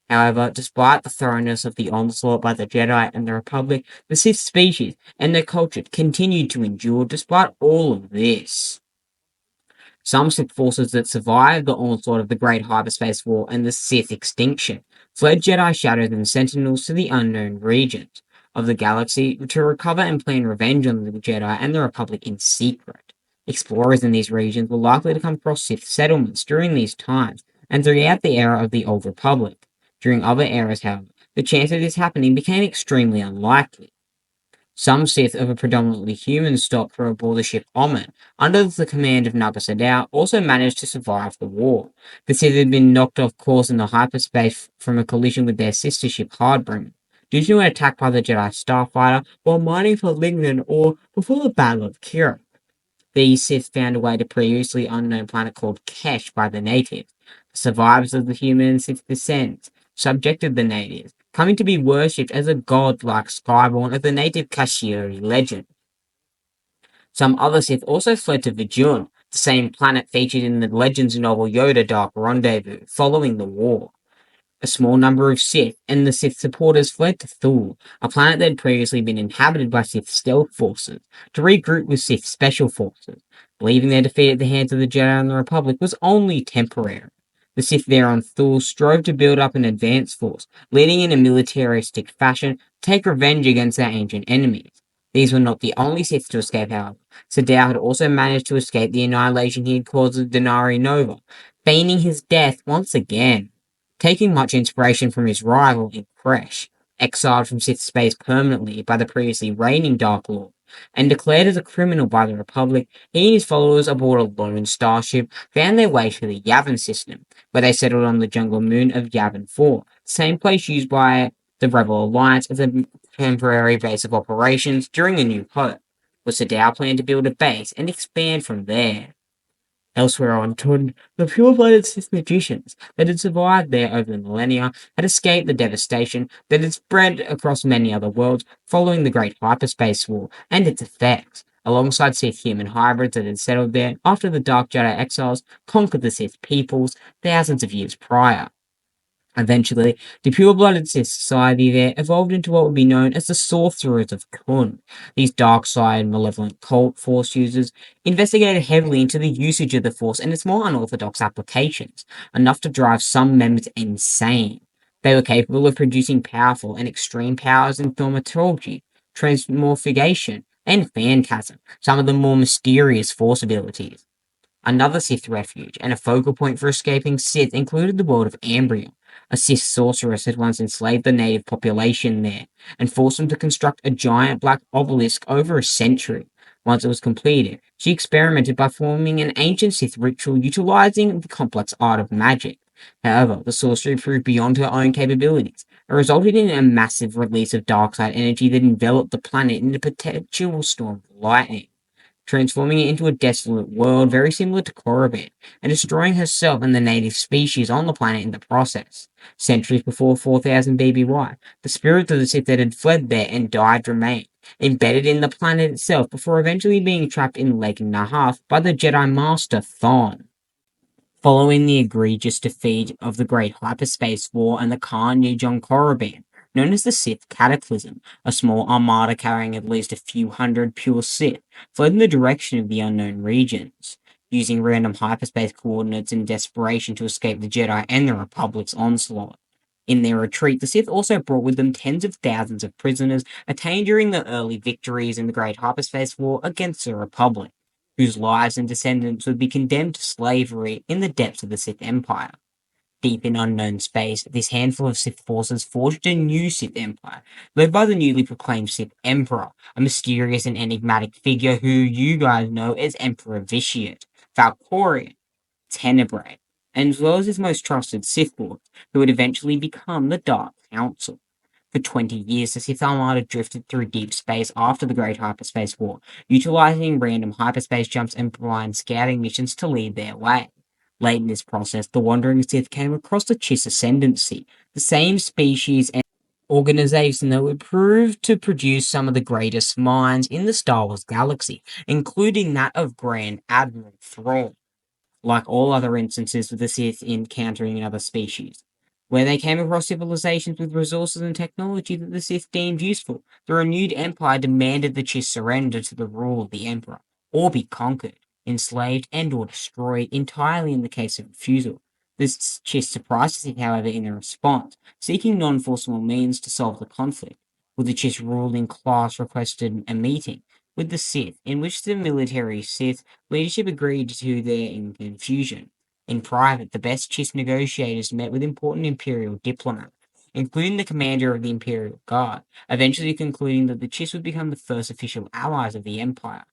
However, despite the thoroughness of the onslaught by the Jedi and the Republic, the Sith species and their culture continued to endure despite all of this. Some Sith forces that survived the onslaught of the Great Hyperspace War and the Sith extinction fled Jedi shadows and Sentinels to the unknown regions of the galaxy to recover and plan revenge on the Jedi and the Republic in secret. Explorers in these regions were likely to come across Sith settlements during these times and throughout the era of the Old Republic. During other eras, however, the chance of this happening became extremely unlikely. Some Sith of a predominantly human stock from aboard the ship Omen, under the command of Naga Sadow, also managed to survive the war. The Sith had been knocked off course in the hyperspace from a collision with their sister ship Hardbrim, due to an attack by the Jedi starfighter while mining for lignin ore before the Battle of Kira. These Sith found a way to previously unknown planet called Kesh by the natives. The survivors of the human Sith descent subjected the natives, coming to be worshipped as a god like Skyborn of the native Kashiri legend. Some other Sith also fled to Vijun, the same planet featured in the Legends novel Yoda Dark Rendezvous, following the war. A small number of Sith and the Sith supporters fled to Thule, a planet that had previously been inhabited by Sith stealth forces, to regroup with Sith special forces, believing their defeat at the hands of the Jedi and the Republic was only temporary. The Sith there on Thule strove to build up an advance force, leading in a militaristic fashion to take revenge against their ancient enemies. These were not the only Sith to escape, however. Sadow had also managed to escape the annihilation he had caused with Denari Nova, feigning his death once again. Taking much inspiration from his rival in Kresh, exiled from Sith space permanently by the previously reigning Dark Lord, and declared as a criminal by the Republic, he and his followers aboard a lone starship found their way to the Yavin system, where they settled on the jungle moon of Yavin 4, the same place used by the Rebel Alliance as a temporary base of operations during A New Hope, where Sadow planned to build a base and expand from there. Elsewhere on Tund, the pure-blooded Sith magicians that had survived there over the millennia had escaped the devastation that had spread across many other worlds following the Great Hyperspace War and its effects, alongside Sith human hybrids that had settled there after the Dark Jedi exiles conquered the Sith peoples thousands of years prior. Eventually, the pure-blooded Sith society there evolved into what would be known as the Sorcerers of Kun. These dark-side, malevolent cult Force users investigated heavily into the usage of the Force and its more unorthodox applications, enough to drive some members insane. They were capable of producing powerful and extreme powers in thaumaturgy, transmorphigation, and phantasm, some of the more mysterious Force abilities. Another Sith refuge and a focal point for escaping Sith included the world of Ambriel. A Sith sorceress had once enslaved the native population there and forced them to construct a giant black obelisk over a century. Once it was completed, she experimented by forming an ancient Sith ritual utilizing the complex art of magic. However, the sorcery proved beyond her own capabilities. It resulted in a massive release of dark side energy that enveloped the planet in a perpetual storm of lightning, transforming it into a desolate world very similar to Korriban, and destroying herself and the native species on the planet in the process. Centuries before 4000 BBY, the spirits of the Sith that had fled there and died remained, embedded in the planet itself before eventually being trapped in Lake Nahaf by the Jedi Master Thon. Following the egregious defeat of the Great Hyperspace War and the carnage on Korriban, known as the Sith Cataclysm, a small armada carrying at least a few hundred pure Sith fled in the direction of the unknown regions, using random hyperspace coordinates in desperation to escape the Jedi and the Republic's onslaught. In their retreat, the Sith also brought with them tens of thousands of prisoners attained during the early victories in the Great Hyperspace War against the Republic, whose lives and descendants would be condemned to slavery in the depths of the Sith Empire. Deep in unknown space, this handful of Sith forces forged a new Sith Empire, led by the newly proclaimed Sith Emperor, a mysterious and enigmatic figure who you guys know as Emperor Vitiate, Valkorion, Tenebrae, and as well as his most trusted Sith Lord, who would eventually become the Dark Council. For 20 years, the Sith Armada drifted through deep space after the Great Hyperspace War, utilizing random hyperspace jumps and blind scouting missions to lead their way. Late in this process, the wandering Sith came across the Chiss Ascendancy, the same species and organization that would prove to produce some of the greatest minds in the Star Wars galaxy, including that of Grand Admiral Thrawn, like all other instances of the Sith encountering another species, where they came across civilizations with resources and technology that the Sith deemed useful. The renewed empire demanded the Chiss surrender to the rule of the Emperor, or be conquered, enslaved, and or destroyed entirely in the case of refusal. This Chiss surprised the Sith, however, in their response, seeking non-forcible means to solve the conflict, with the Chiss ruling class requested a meeting with the Sith, in which the military Sith leadership agreed to their confusion. In private, the best Chiss negotiators met with important Imperial diplomats, including the commander of the Imperial Guard, eventually concluding that the Chiss would become the first official allies of the Empire.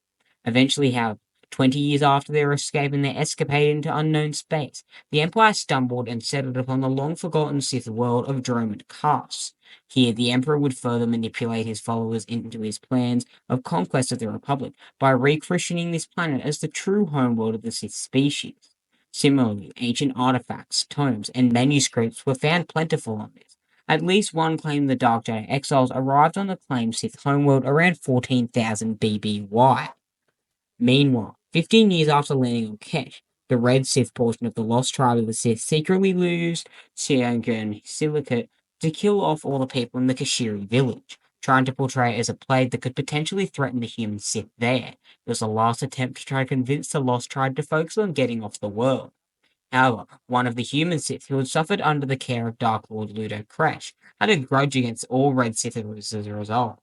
Eventually, however, 20 years after their escape and their escapade into unknown space, the Empire stumbled and settled upon the long-forgotten Sith world of Dromund Kaas. Here, the Emperor would further manipulate his followers into his plans of conquest of the Republic by rechristening this planet as the true homeworld of the Sith species. Similarly, ancient artifacts, tomes, and manuscripts were found plentiful on this. At least one claimed the Dark Jedi exiles arrived on the claimed Sith homeworld around 14,000 BBY. Meanwhile, 15 years after landing on Kesh, the Red Sith portion of the Lost Tribe of the Sith secretly used Siangan Silicate to kill off all the people in the Kashiri village, trying to portray it as a plague that could potentially threaten the human Sith there. It was a last attempt to try to convince the Lost Tribe to focus on getting off the world. However, one of the human Sith who had suffered under the care of Dark Lord Ludo Crash had a grudge against all Red Sithers as a result.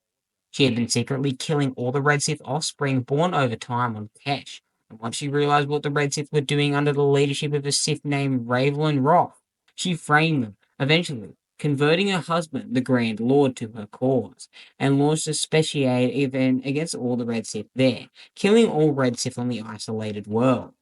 She had been secretly killing all the Red Sith offspring born over time on Kesh, and once she realized what the Red Sith were doing under the leadership of a Sith named Ravel Roth, she framed them, eventually converting her husband, the Grand Lord, to her cause, and launched a special event against all the Red Sith there, killing all Red Sith on the isolated world.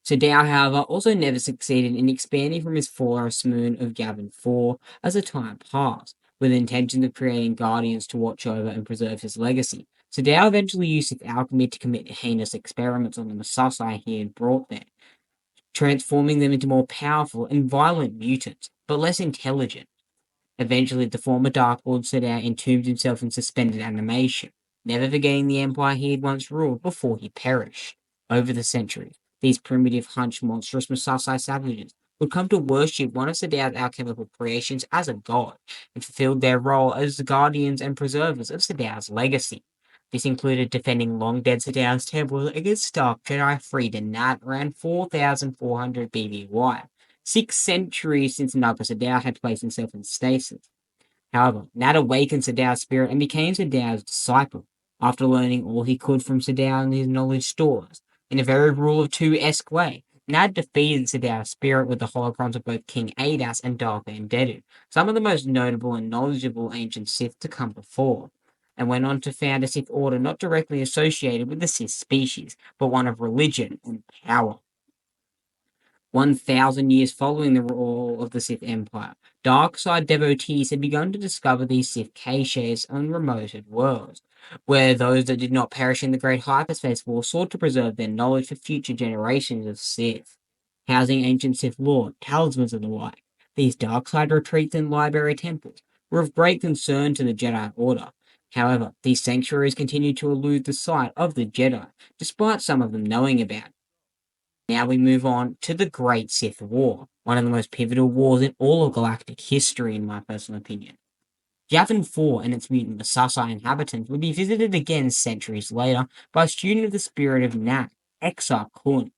Sadao, however, also never succeeded in expanding from his forest moon of Gavin 4 as the time passed, with the intention of creating guardians to watch over and preserve his legacy. Sadao eventually used his alchemy to commit heinous experiments on the Masasai he had brought there, transforming them into more powerful and violent mutants, but less intelligent. Eventually, the former Dark Lord Sadao entombed himself in suspended animation, never forgetting the empire he had once ruled before he perished. Over the centuries, these primitive, hunched, monstrous Masasai savages would come to worship one of Sadao's alchemical creations as a god, and fulfilled their role as the guardians and preservers of Sadao's legacy. This included defending long-dead Sadao's temple against Dark Jedi Frieda Nat around 4,400 BBY, 6 centuries since Naga Sadao had placed himself in stasis. However, Nat awakened Sadao's spirit and became Sadao's disciple, after learning all he could from Sadao and his knowledge stores. In a very rule of two-esque way, Nat defeated Sadao's spirit with the holocrons of both King Adas and Dark Bandedu, some of the most notable and knowledgeable ancient Sith to come before. and went on to found a Sith order not directly associated with the Sith species, but one of religion and power. 1,000 years following the fall of the Sith Empire, dark side devotees had begun to discover these Sith caches on remote worlds, where those that did not perish in the Great Hyperspace War sought to preserve their knowledge for future generations of Sith. Housing ancient Sith lore, talismans, and the like, these dark side retreats and library temples were of great concern to the Jedi Order. However, these sanctuaries continued to elude the sight of the Jedi, despite some of them knowing about it. Now we move on to the Great Sith War, one of the most pivotal wars in all of galactic history, in my personal opinion. Yavin 4 and its mutant Masasai inhabitants would be visited again centuries later by a student of the spirit of Nat, Exile Kun.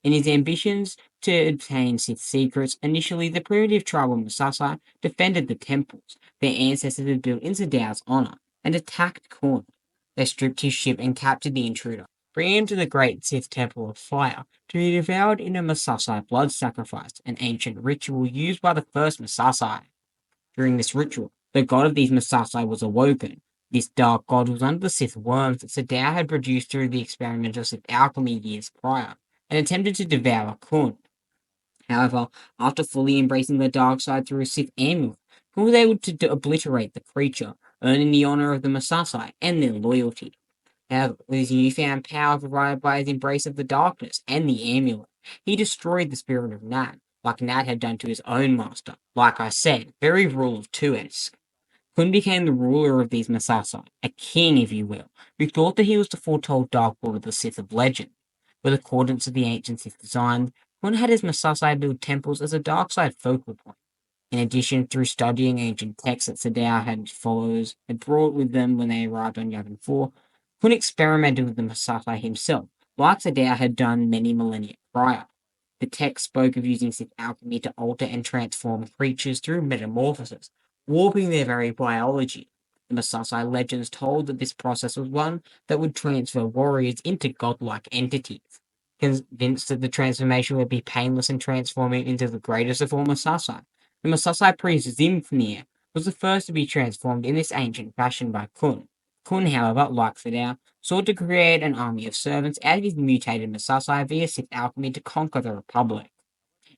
In his ambitions to obtain Sith secrets, initially the primitive tribal Masasai defended the temples their ancestors had built in Zadao's honor and attacked Kun. They stripped his ship and captured the intruder, bringing him to the great Sith Temple of Fire to be devoured in a Masasai blood sacrifice, an ancient ritual used by the first Masasai. During this ritual, the god of these Masasai was awoken. This dark god was under the Sith worms that Sadao had produced through the experimental Sith alchemy years prior, and attempted to devour Kun. However, after fully embracing the dark side through a Sith amulet, Kun was able to obliterate the creature, earning the honor of the Masasai and their loyalty. However, with his newfound power provided by his embrace of the darkness and the amulet, he destroyed the spirit of Nat, like Nat had done to his own master. Like I said, very Rule of Two-esque. Kun became the ruler of these Masasai, a king, if you will, who thought that he was the foretold Dark Lord of the Sith of legend. With accordance to the ancient Sith design, Kun had his Masasai build temples as a dark side focal point. In addition, through studying ancient texts that Sadao and his followers had brought with them when they arrived on Yavin 4, Kun experimented with the Masasai himself, like Sadao had done many millennia prior. The text spoke of using Sith alchemy to alter and transform creatures through metamorphosis, warping their very biology. The Masasai legends told that this process was one that would transfer warriors into godlike entities. Convinced that the transformation would be painless and transforming into the greatest of all Masasai, the Masasai priest Zimfnir was the first to be transformed in this ancient fashion by Kun. Kun, however, like Sadao, sought to create an army of servants out of his mutated Masasai via Sith alchemy to conquer the Republic.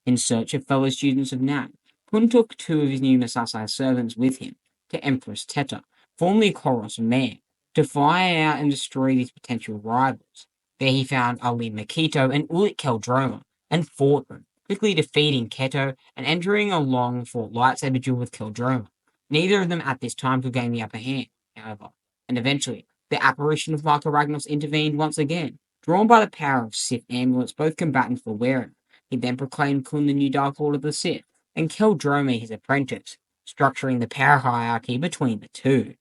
In search of fellow students of Nat, Kun took two of his new Masasai servants with him to Empress Teta, formerly Koros Mare, to fire out and destroy these potential rivals. There he found Ali Makito and Ulit Keldroma and fought them, quickly defeating Keto and entering a long-fought lightsaber duel with Keldroma. Neither of them at this time could gain the upper hand, however, and eventually the apparition of Marco Ragnos intervened once again. Drawn by the power of Sith amulets both combatants were wearing, he then proclaimed Kun the new Dark Lord of the Sith, and Keldroma his apprentice, structuring the power hierarchy between the two.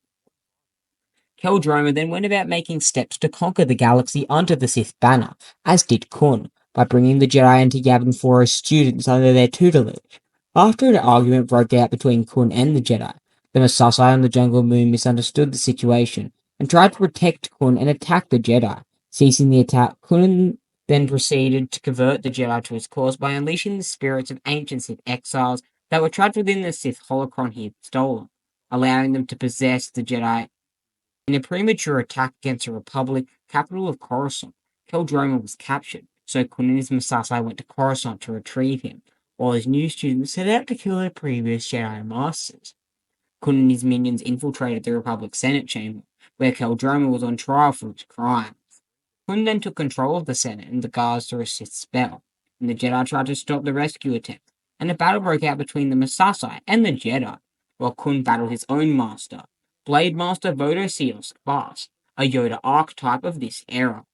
Keldroma then went about making steps to conquer the galaxy under the Sith banner, as did Kun, by bringing the Jedi into Yavin 4 as students under their tutelage. After an argument broke out between Kun and the Jedi, the Masasai on the Jungle Moon misunderstood the situation and tried to protect Kun and attack the Jedi. Ceasing the attack, Kun then proceeded to convert the Jedi to his cause by unleashing the spirits of ancient Sith exiles that were trapped within the Sith holocron he had stolen, allowing them to possess the Jedi. In a premature attack against the Republic, capital of Coruscant, Keldroma was captured, so Kun and his Masasai went to Coruscant to retrieve him, while his new students set out to kill their previous Jedi Masters. Kun and his minions infiltrated the Republic Senate chamber, where Keldroma was on trial for his crimes. Kun then took control of the Senate and the guards through a Sith spell, and the Jedi tried to stop the rescue attempt, and a battle broke out between the Masasai and the Jedi, while Kun battled his own master, Blade Master Vodo Seals Sparse, a Yoda archetype of this era.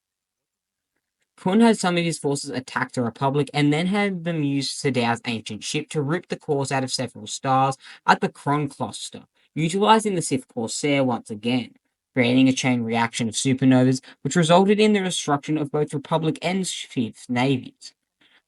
Kun had some of his forces attack the Republic and then had them use Sadao's ancient ship to rip the cores out of several stars at the Kron cluster, utilizing the Sith Corsair once again, creating a chain reaction of supernovas which resulted in the destruction of both Republic and Sith navies.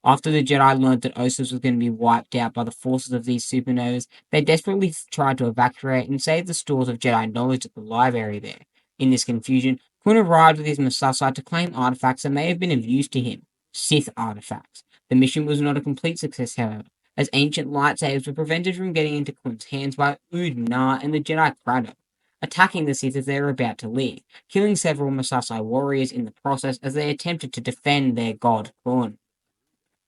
After the Jedi learned that Ossus was going to be wiped out by the forces of these supernovas, they desperately tried to evacuate and save the stores of Jedi knowledge at the library there. In this confusion, Kun arrived with his Masasai to claim artifacts that may have been of use to him, Sith artifacts. The mission was not a complete success, however, as ancient lightsabers were prevented from getting into Kun's hands by Ud Na and the Jedi Crado. attacking the Sith as they were about to leave, killing several Maasai warriors in the process as they attempted to defend their god Khun.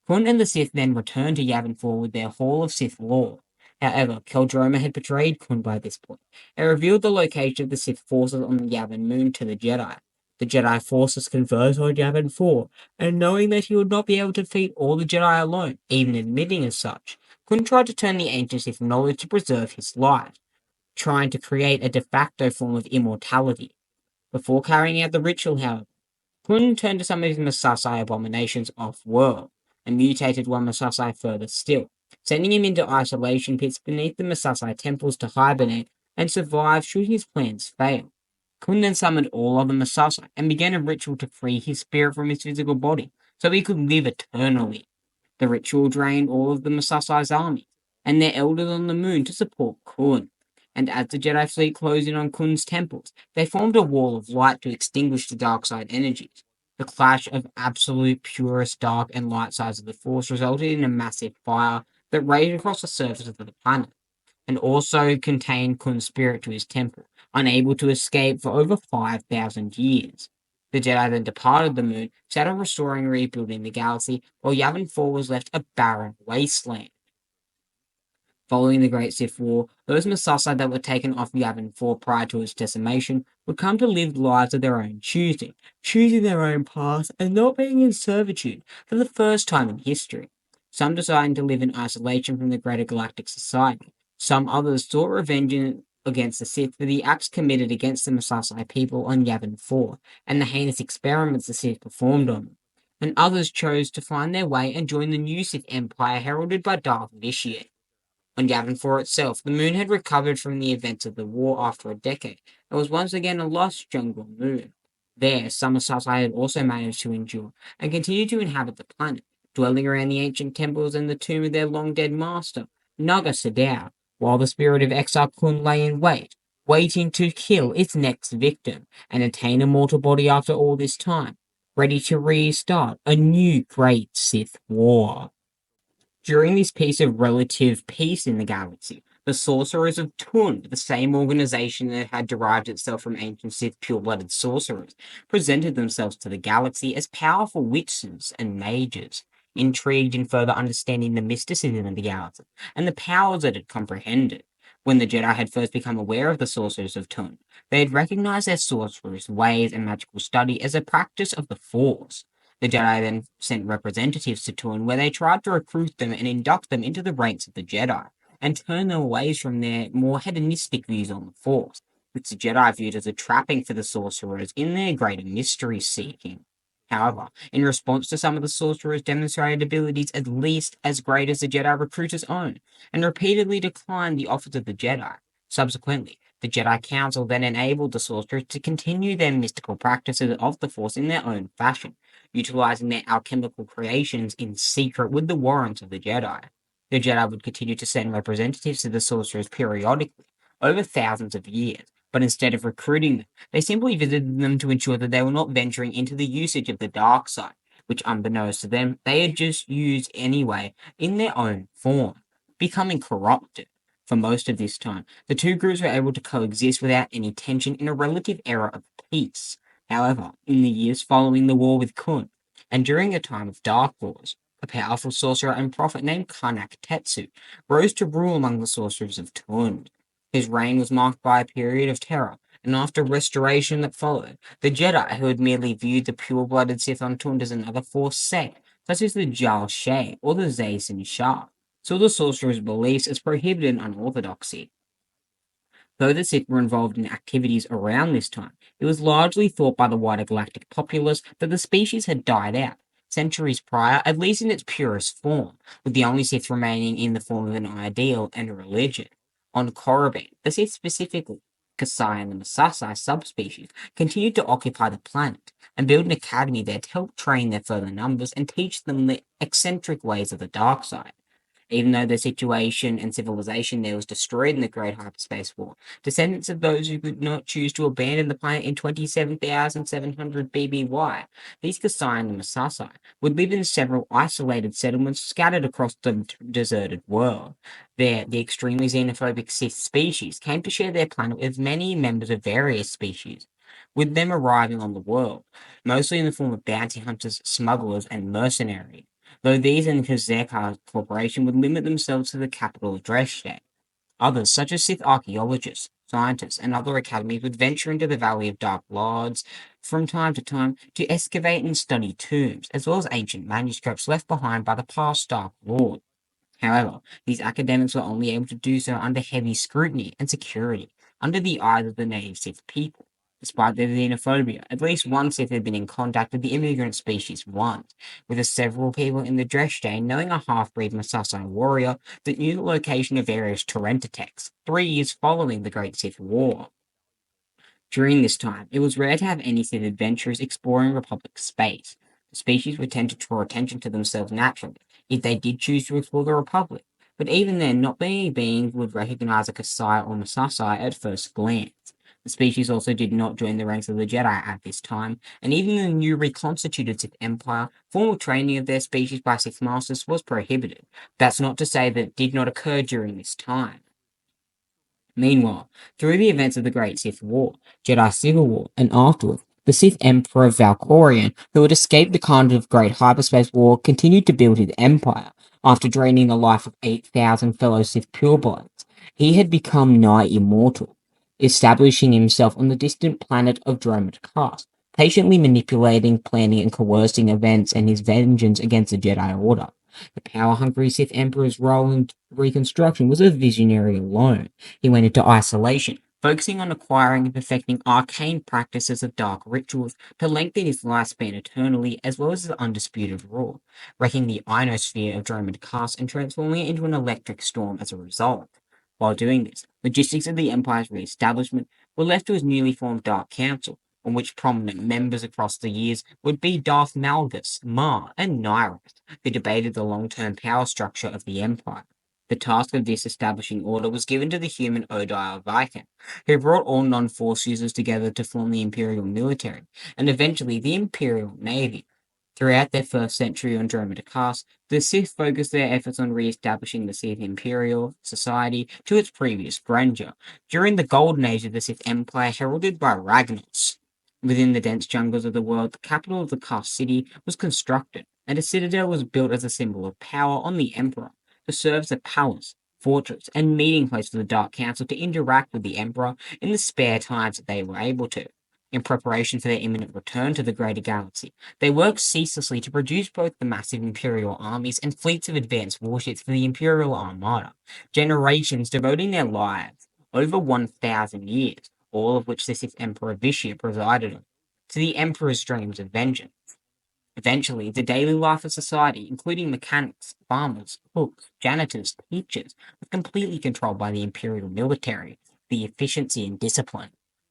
Khun and the Sith then returned to Yavin 4 with their Hall of Sith lore. However, Keldroma had betrayed Khun by this point, and revealed the location of the Sith forces on the Yavin moon to the Jedi. The Jedi forces converged on Yavin 4, and knowing that he would not be able to defeat all the Jedi alone, even admitting as such, Khun tried to turn the ancient Sith knowledge to preserve his life, trying to create a de facto form of immortality. Before carrying out the ritual, however, Kun turned to some of his Masasai abominations off-world, and mutated one Masasai further still, sending him into isolation pits beneath the Masasai temples to hibernate and survive should his plans fail. Kun then summoned all other Masasai and began a ritual to free his spirit from his physical body, so he could live eternally. The ritual drained all of the Masasai's army, and their elders on the moon to support Kun. And as the Jedi fleet closed in on Kun's temples, they formed a wall of light to extinguish the dark side energies. The clash of absolute purest dark and light sides of the Force resulted in a massive fire that raged across the surface of the planet, and also contained Kun's spirit to his temple, unable to escape for over 5,000 years. The Jedi then departed the moon, set on restoring and rebuilding the galaxy, while Yavin 4 was left a barren wasteland. Following the Great Sith War, those Masasai that were taken off Yavin 4 prior to its decimation would come to live lives of their own choosing their own path and not being in servitude for the first time in history. Some deciding to live in isolation from the greater galactic society. Some others sought revenge against the Sith for the acts committed against the Masasai people on Yavin 4 and the heinous experiments the Sith performed on them. And others chose to find their way and join the new Sith Empire heralded by Darth Vitiate. On Yavin 4 itself, the moon had recovered from the events of the war after a decade, and was once again a lost jungle moon. There, some Asasai had also managed to endure, and continued to inhabit the planet, dwelling around the ancient temples and the tomb of their long-dead master, Naga Sadao, while the spirit of Exile Kun lay in wait, waiting to kill its next victim, and attain a mortal body after all this time, ready to restart a new great Sith War. During this piece of relative peace in the galaxy, the Sorcerers of Tund, the same organization that had derived itself from ancient Sith pure-blooded sorcerers, presented themselves to the galaxy as powerful witches and mages, intrigued in further understanding the mysticism of the galaxy and the powers that it comprehended. When the Jedi had first become aware of the Sorcerers of Tund, they had recognized their sorcerers' ways and magical study as a practice of the Force. The Jedi then sent representatives to Tund, where they tried to recruit them and induct them into the ranks of the Jedi, and turn them away from their more hedonistic views on the Force, which the Jedi viewed as a trapping for the sorcerers in their greater mystery seeking. However, in response to some of the sorcerers' demonstrated abilities at least as great as the Jedi recruiters' own, and repeatedly declined the offers of the Jedi. Subsequently, the Jedi Council then enabled the sorcerers to continue their mystical practices of the Force in their own fashion, utilizing their alchemical creations in secret with the warrants of the Jedi. The Jedi would continue to send representatives to the sorcerers periodically, over thousands of years, but instead of recruiting them, they simply visited them to ensure that they were not venturing into the usage of the dark side, which unbeknownst to them, they had just used anyway in their own form, becoming corrupted. For most of this time, the two groups were able to coexist without any tension in a relative era of peace. However, in the years following the war with Kun, and during a time of dark wars, a powerful sorcerer and prophet named Karnak Tetsu rose to rule among the sorcerers of Tund. His reign was marked by a period of terror, and after restoration that followed, the Jedi, who had merely viewed the pure-blooded Sith on Tund as another Force sect, such as the Jal Shay or the Zaysin Shah, saw the sorcerer's beliefs as prohibited unorthodoxy. Though the Sith were involved in activities around this time, it was largely thought by the wider galactic populace that the species had died out, centuries prior, at least in its purest form, with the only Sith remaining in the form of an ideal and a religion. On Korriban, the Sith specifically, Kasai and the Masasai subspecies, continued to occupy the planet, and build an academy there to help train their further numbers and teach them the eccentric ways of the dark side. Even though their situation and civilization there was destroyed in the Great Hyperspace War, descendants of those who could not choose to abandon the planet in 27,700 BBY, these Kasai and the Masasai, would live in several isolated settlements scattered across the deserted world. There, the extremely xenophobic Sith species came to share their planet with many members of various species, with them arriving on the world, mostly in the form of bounty hunters, smugglers, and mercenaries, though these and Khazar Corporation would limit themselves to the capital of Dresden. Others, such as Sith archaeologists, scientists, and other academies, would venture into the Valley of Dark Lords from time to time to excavate and study tombs, as well as ancient manuscripts left behind by the past Dark Lord. However, these academics were only able to do so under heavy scrutiny and security, under the eyes of the native Sith people. Despite their xenophobia, at least one Sith had been in contact with the immigrant species once, with several people in the Dresden knowing a half-breed Masasai warrior that knew the location of various Torrentatex 3 years following the Great Sith War. During this time, it was rare to have any Sith adventurers exploring Republic space. The species would tend to draw attention to themselves naturally, if they did choose to explore the Republic, but even then, not many beings would recognize a Kasai or Masasai at first glance. The species also did not join the ranks of the Jedi at this time, and even in the new reconstituted Sith Empire, formal training of their species by Sith Masters was prohibited. That's not to say that it did not occur during this time. Meanwhile, through the events of the Great Sith War, Jedi Civil War, and afterward, the Sith Emperor Valkorion, who had escaped the kind of Great Hyperspace War, continued to build his empire. After draining the life of 8,000 fellow Sith purebloods, he had become nigh immortal, establishing himself on the distant planet of Dromedcast, patiently manipulating, planning, and coercing events and his vengeance against the Jedi Order. The power-hungry Sith Emperor's role in Reconstruction was a visionary alone. He went into isolation, focusing on acquiring and perfecting arcane practices of dark rituals to lengthen his lifespan eternally, as well as his undisputed rule, wrecking the ionosphere of Dromedcast and transforming it into an electric storm as a result. While doing this, logistics of the Empire's re-establishment were left to his newly formed Dark Council, on which prominent members across the years would be Darth Malgus, Ma, and Nyrith, who debated the long-term power structure of the Empire. The task of disestablishing order was given to the human Odile Viking, who brought all non-Force users together to form the Imperial military, and eventually the Imperial Navy. Throughout their first century on Dromedcast, the Sith focused their efforts on re-establishing the Sith Imperial society to its previous grandeur, during the golden age of the Sith Empire heralded by Ragnos. Within the dense jungles of the world, the capital of the Cast City was constructed, and a citadel was built as a symbol of power on the Emperor, to serve as a palace, fortress, and meeting place for the Dark Council to interact with the Emperor in the spare times that they were able to. In preparation for their imminent return to the greater galaxy, they worked ceaselessly to produce both the massive Imperial armies and fleets of advanced warships for the Imperial Armada, generations devoting their lives, over 1,000 years, all of which the Sixth Emperor Vishya presided on, to the Emperor's dreams of vengeance. Eventually, the daily life of society, including mechanics, farmers, cooks, janitors, teachers, was completely controlled by the Imperial military, the efficiency and discipline.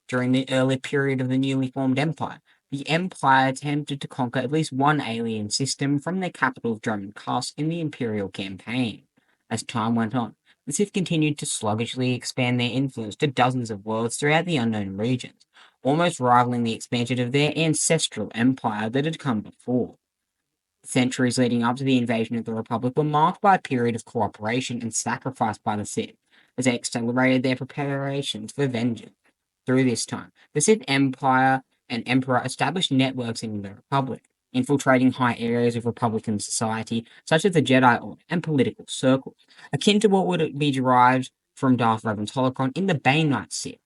During the early period of the newly formed empire, the Empire attempted to conquer at least one alien system from their capital of Dromedcast in the Imperial campaign. As time went on, the Sith continued to sluggishly expand their influence to dozens of worlds throughout the unknown regions, almost rivaling the expansion of their ancestral empire that had come before. The centuries leading up to the invasion of the Republic were marked by a period of cooperation and sacrifice by the Sith, as they accelerated their preparations for vengeance. Through this time, the Sith Empire and Emperor established networks in the Republic, infiltrating high areas of Republican society, such as the Jedi Order and political circles, akin to what would be derived from Darth Revan's holocron in the Bane Knight Sith.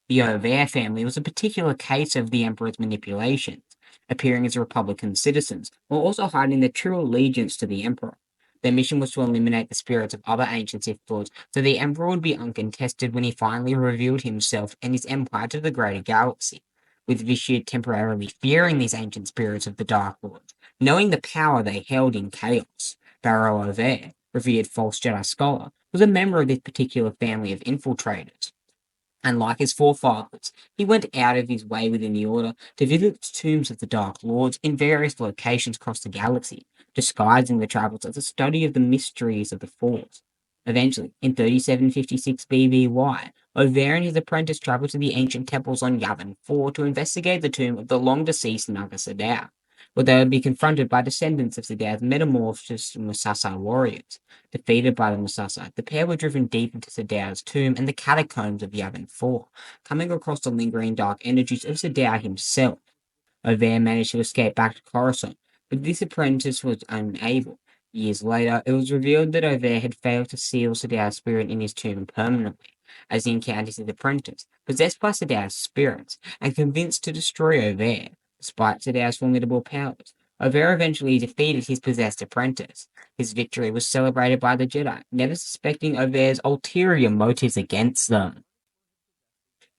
The Ovair family was a particular case of the Emperor's manipulations, appearing as Republican citizens, while also hiding their true allegiance to the Emperor. Their mission was to eliminate the spirits of other ancient Sith Lords, so the Emperor would be uncontested when he finally revealed himself and his empire to the greater galaxy, with Vishya temporarily fearing these ancient spirits of the Dark Lords, knowing the power they held in chaos. Barrow Ovair, revered false Jedi scholar, was a member of this particular family of infiltrators. And like his forefathers, he went out of his way within the Order to visit the tombs of the Dark Lords in various locations across the galaxy, disguising the travels as a study of the mysteries of the Force. Eventually, in 3756 BBY, Over and his apprentice traveled to the ancient temples on Yavin 4 to investigate the tomb of the long-deceased Naga Sadow, where they would be confronted by descendants of Sadow's metamorphosed Musasai warriors. Defeated by the Musasai, the pair were driven deep into Sadow's tomb and the catacombs of Yavin 4, coming across the lingering dark energies of Sadow himself. Over managed to escape back to Coruscant, but this apprentice was unable. Years later, it was revealed that Over had failed to seal Sadow's spirit in his tomb permanently, as he encounters his apprentice, possessed by Sadow's spirits, and convinced to destroy Over, despite Sadow's formidable powers. Over eventually defeated his possessed apprentice. His victory was celebrated by the Jedi, never suspecting Over's ulterior motives against them.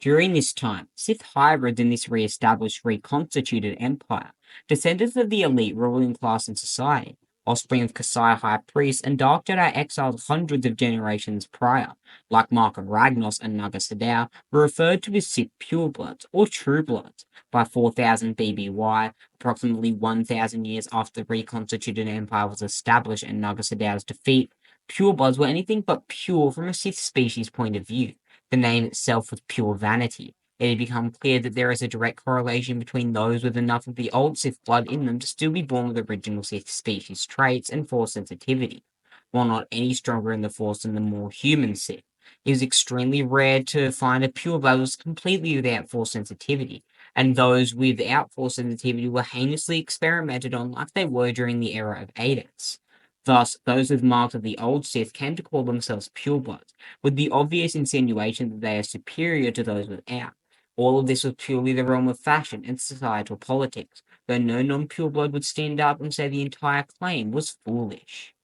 During this time, Sith hybrids in this re-established, reconstituted empire, descendants of the elite ruling class in society, offspring of Kasai high priests and Dark Jedi exiled hundreds of generations prior, like Mark of Ragnos and Naga Sadow, were referred to as Sith Purebloods or Truebloods. By 4000 BBY, approximately 1000 years after the reconstituted empire was established and Naga Sadow's defeat, Purebloods were anything but pure from a Sith species point of view. The name itself was pure vanity. It had become clear that there is a direct correlation between those with enough of the old Sith blood in them to still be born with original Sith species traits and Force sensitivity. While not any stronger in the Force than the more human Sith, it was extremely rare to find a pure blood was completely without Force sensitivity, and those without Force sensitivity were heinously experimented on like they were during the era of Adis. Thus, those with marks of the old Sith came to call themselves purebloods, with the obvious insinuation that they are superior to those without. All of this was purely the realm of fashion and societal politics, though no non-pureblood would stand up and say the entire claim was foolish.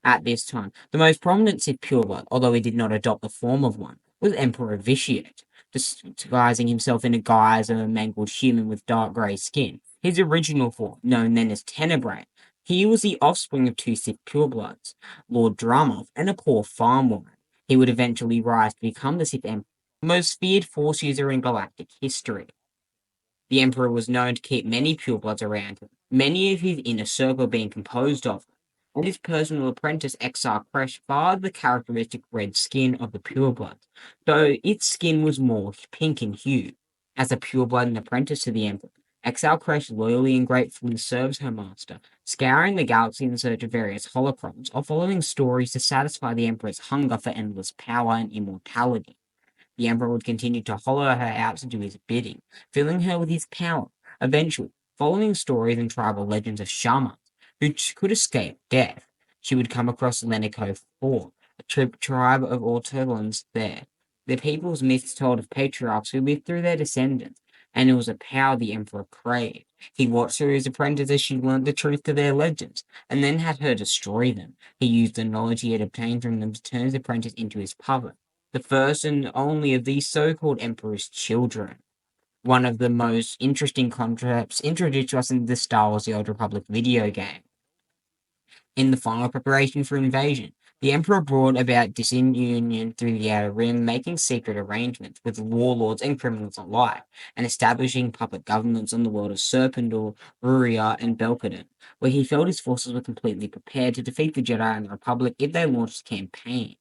At this time, the most prominent Sith pureblood, although he did not adopt the form of one, was Emperor Vitiate, disguising himself in a guise of a mangled human with dark grey skin. His original form, known then as Tenebrae, he was the offspring of two Sith purebloods, Lord Dramov and a poor farm woman. He would eventually rise to become the Sith Emperor, the most feared Force user in galactic history. The Emperor was known to keep many purebloods around him, many of his inner circle being composed of them, and his personal apprentice Exile Kresh fathered the characteristic red skin of the purebloods, though its skin was more pink in hue. As a pureblood and apprentice to the Emperor, Exile Kresh loyally and gratefully serves her master, scouring the galaxy in search of various holocrons or following stories to satisfy the Emperor's hunger for endless power and immortality. The Emperor would continue to hollow her out to do his bidding, filling her with his power. Eventually, following stories and tribal legends of shamans who could escape death, she would come across Lenico 4, a tribe of Ortolans there. The people's myths told of patriarchs who lived through their descendants, and it was a power the Emperor craved. He watched through his apprentice as she learned the truth to their legends, and then had her destroy them. He used the knowledge he had obtained from them to turn his apprentice into his puppet, the first and only of these so-called Emperor's children. One of the most interesting concepts introduced to us in the Star Wars The Old Republic video game. In the final preparation for invasion, the Emperor brought about disunion through the Outer Rim, making secret arrangements with warlords and criminals alike, and establishing puppet governments on the world of Serpendor, Ruria, and Belkaden, where he felt his forces were completely prepared to defeat the Jedi and the Republic if they launched a campaign.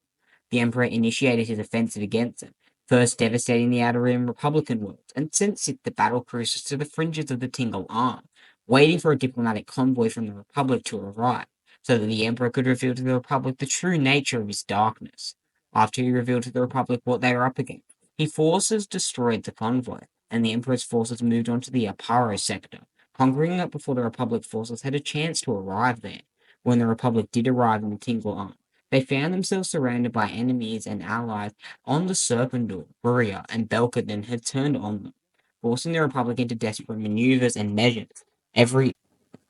The Emperor initiated his offensive against them, first devastating the Outer Rim Republican worlds, and sent the battle cruisers to the fringes of the Tingle Arm, waiting for a diplomatic convoy from the Republic to arrive, so that the Emperor could reveal to the Republic the true nature of his darkness. After he revealed to the Republic what they were up against, his forces destroyed the convoy, and the Emperor's forces moved on to the Aparo sector, conquering it before the Republic forces had a chance to arrive there. When the Republic did arrive in the Tingle Arm, they found themselves surrounded by enemies and allies on the Serpendor, Ruria, and Belkaden had turned on them, forcing the Republic into desperate maneuvers and measures. Every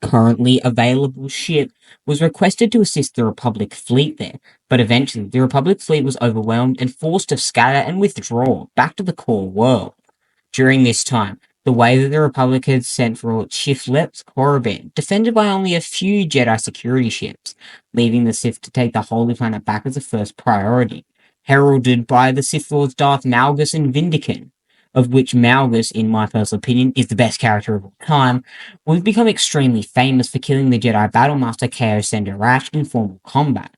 currently available ship was requested to assist the Republic fleet there, but eventually the Republic fleet was overwhelmed and forced to scatter and withdraw back to the core world. During this time, the way that the Republic had sent for its shiftlets, Korriban, defended by only a few Jedi security ships, leaving the Sith to take the Holy Planet back as a first priority. heralded by the Sith Lords Darth Malgus and Vindican, of which Malgus, in my personal opinion, is the best character of all time, would become extremely famous for killing the Jedi Battlemaster Chaos Sender Rash in formal combat.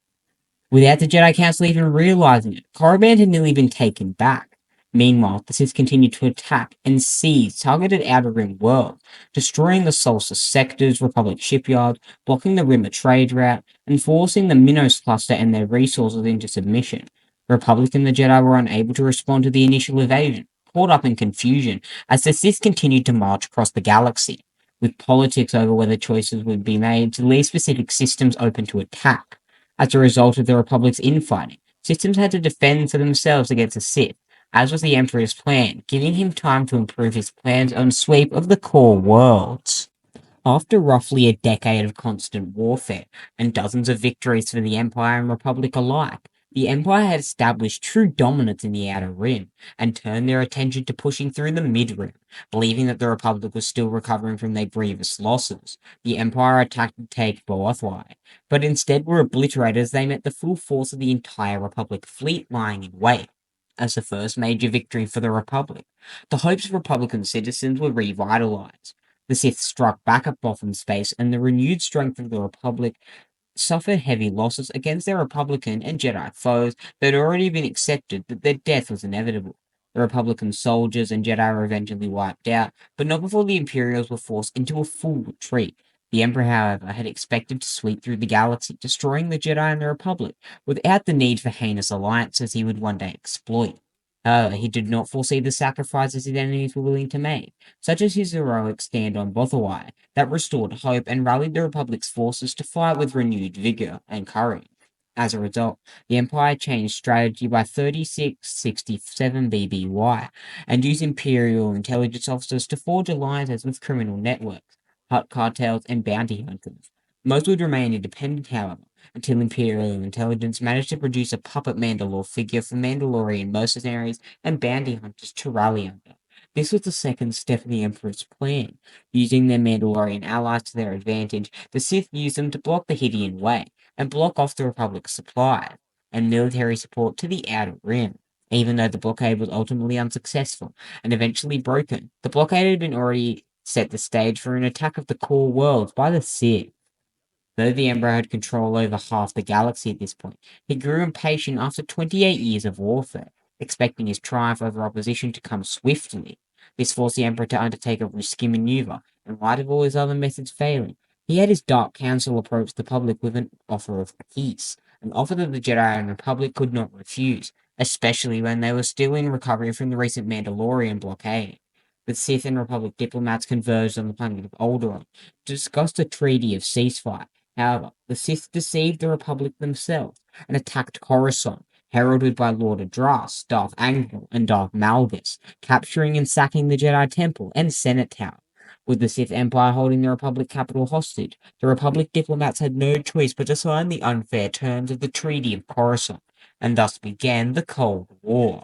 Without the Jedi Council even realizing it, Korriban had nearly been taken back. Meanwhile, the Sith continued to attack and seize targeted Outer Rim worlds, destroying the Solstice sectors, Republic shipyard, blocking the Rimmer trade route, and forcing the Minos cluster and their resources into submission. The Republic and the Jedi were unable to respond to the initial invasion, caught up in confusion as the Sith continued to march across the galaxy, with politics over whether choices would be made to leave specific systems open to attack. As a result of the Republic's infighting, systems had to defend for themselves against the Sith, as was the Emperor's plan, giving him time to improve his plans on sweep of the core worlds. After roughly a decade of constant warfare and dozens of victories for the Empire and Republic alike, the Empire had established true dominance in the Outer Rim and turned their attention to pushing through the Mid-Rim, believing that the Republic was still recovering from their grievous losses. The Empire attacked to take Boathwai, but instead were obliterated as they met the full force of the entire Republic fleet lying in wait. As the first major victory for the Republic, the hopes of Republican citizens were revitalized. The Sith struck back at Botham Space, and the renewed strength of the Republic suffered heavy losses against their Republican and Jedi foes that had already been accepted that their death was inevitable. The Republican soldiers and Jedi were eventually wiped out, but not before the Imperials were forced into a full retreat. The Emperor, however, had expected to sweep through the galaxy, destroying the Jedi and the Republic, without the need for heinous alliances he would one day exploit. However, he did not foresee the sacrifices his enemies were willing to make, such as his heroic stand on Bothawai, that restored hope and rallied the Republic's forces to fight with renewed vigor and courage. As a result, the Empire changed strategy by 3667 BBY and used Imperial intelligence officers to forge alliances with criminal networks, hut cartels, and bounty hunters. Most would remain independent, however, until Imperial intelligence managed to produce a puppet Mandalore figure for Mandalorian mercenaries and bounty hunters to rally under. This was the second step in the Emperor's plan. Using their Mandalorian allies to their advantage, the Sith used them to block the Hydian Way and block off the Republic's supplies and military support to the Outer Rim. Even though the blockade was ultimately unsuccessful and eventually broken, the blockade had been already set the stage for an attack of the core worlds by the Sith. Though the Emperor had control over half the galaxy at this point, he grew impatient after 28 years of warfare, expecting his triumph over opposition to come swiftly. This forced the Emperor to undertake a risky maneuver, in light of all his other methods failing. He had his Dark Council approach the public with an offer of peace, an offer that the Jedi and Republic could not refuse, especially when they were still in recovery from the recent Mandalorian blockade. The Sith and Republic diplomats converged on the planet of Alderaan to discuss a treaty of ceasefire. However, the Sith deceived the Republic themselves and attacked Coruscant, heralded by Lord Adras, Darth Angel, and Darth Malgus, capturing and sacking the Jedi Temple and Senate Tower. With the Sith Empire holding the Republic capital hostage, the Republic diplomats had no choice but to sign the unfair terms of the Treaty of Coruscant, and thus began the Cold War.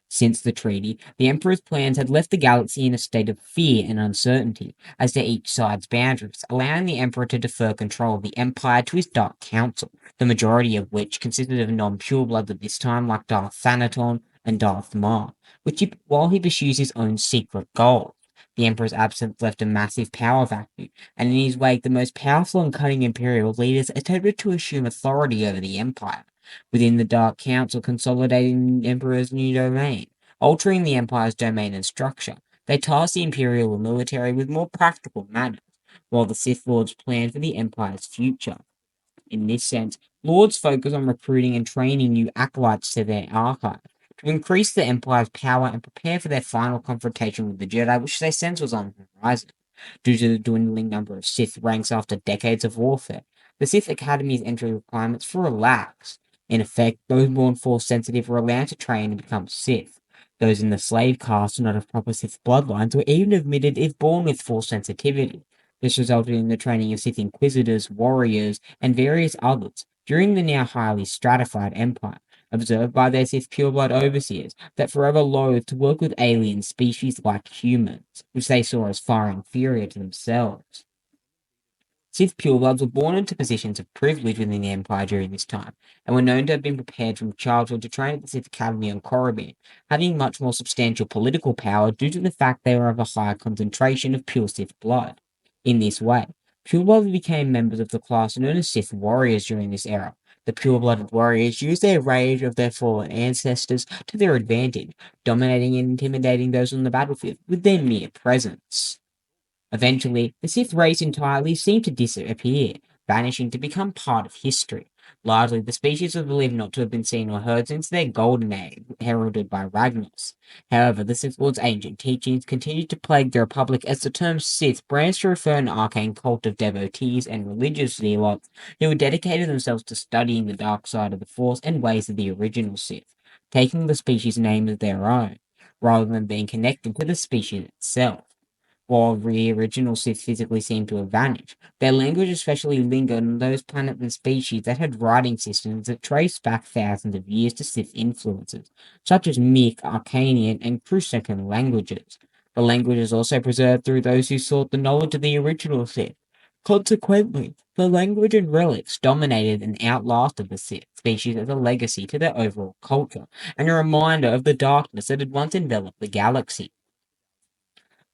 Since the treaty, the Emperor's plans had left the galaxy in a state of fear and uncertainty as to each side's boundaries, allowing the Emperor to defer control of the Empire to his Dark Council, the majority of which consisted of non-purebloods at this time like Darth Thanaton and Darth Maul, while he pursues his own secret goals. The Emperor's absence left a massive power vacuum, and in his wake the most powerful and cunning Imperial leaders attempted to assume authority over the Empire. Within the Dark Council, consolidating the Emperor's new domain, altering the Empire's domain and structure, they tasked the Imperial military with more practical matters, while the Sith Lords planned for the Empire's future. In this sense, Lords focus on recruiting and training new acolytes to their archive, to increase the Empire's power and prepare for their final confrontation with the Jedi, which they sense was on the horizon. Due to the dwindling number of Sith ranks after decades of warfare, the Sith Academy's entry requirements were relaxed. In effect, those born Force-sensitive were allowed to train and become Sith. Those in the slave caste not of proper Sith bloodlines were even admitted if born with Force sensitivity. This resulted in the training of Sith Inquisitors, warriors, and various others during the now highly stratified Empire, observed by their Sith pureblood overseers that forever loathed to work with alien species like humans, which they saw as far inferior to themselves. Sith purebloods were born into positions of privilege within the Empire during this time, and were known to have been prepared from childhood to train at the Sith Academy on Korriban, having much more substantial political power due to the fact they were of a higher concentration of pure Sith blood. In this way, purebloods became members of the class known as Sith warriors during this era. The pure-blooded warriors used their rage of their fallen ancestors to their advantage, dominating and intimidating those on the battlefield with their mere presence. Eventually, the Sith race entirely seemed to disappear, vanishing to become part of history. Largely, the species was believed not to have been seen or heard since their golden age, heralded by Ragnos. However, the Sith Lord's ancient teachings continued to plague the Republic as the term Sith branched to refer an arcane cult of devotees and religious zealots who had dedicated themselves to studying the dark side of the Force and ways of the original Sith, taking the species' name as their own, rather than being connected to the species itself. While the original Sith physically seemed to have vanished, their language especially lingered on those planets and species that had writing systems that traced back thousands of years to Sith influences, such as Mick, Arcanian, and Crusacan languages. The languages also preserved through those who sought the knowledge of the original Sith. Consequently, the language and relics dominated and outlasted the Sith species as a legacy to their overall culture, and a reminder of the darkness that had once enveloped the galaxy.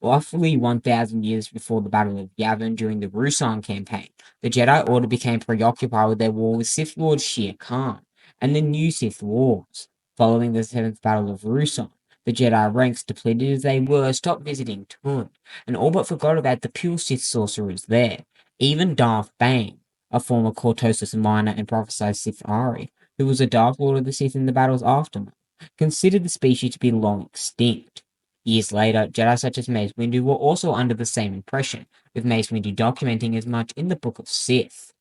Roughly 1,000 years before the Battle of Yavin during the Ruusan campaign, the Jedi Order became preoccupied with their war with Sith Lord Shir Khan and the new Sith Wars. Following the Seventh Battle of Ruusan, the Jedi ranks, depleted as they were, stopped visiting Tund, and all but forgot about the pure Sith sorcerers there. Even Darth Bane, a former Cortosis miner and prophesied Sith Ari, who was a Dark Lord of the Sith in the battle's aftermath, considered the species to be long extinct. Years later, Jedi such as Mace Windu were also under the same impression, with Mace Windu documenting as much in the Book of Sith.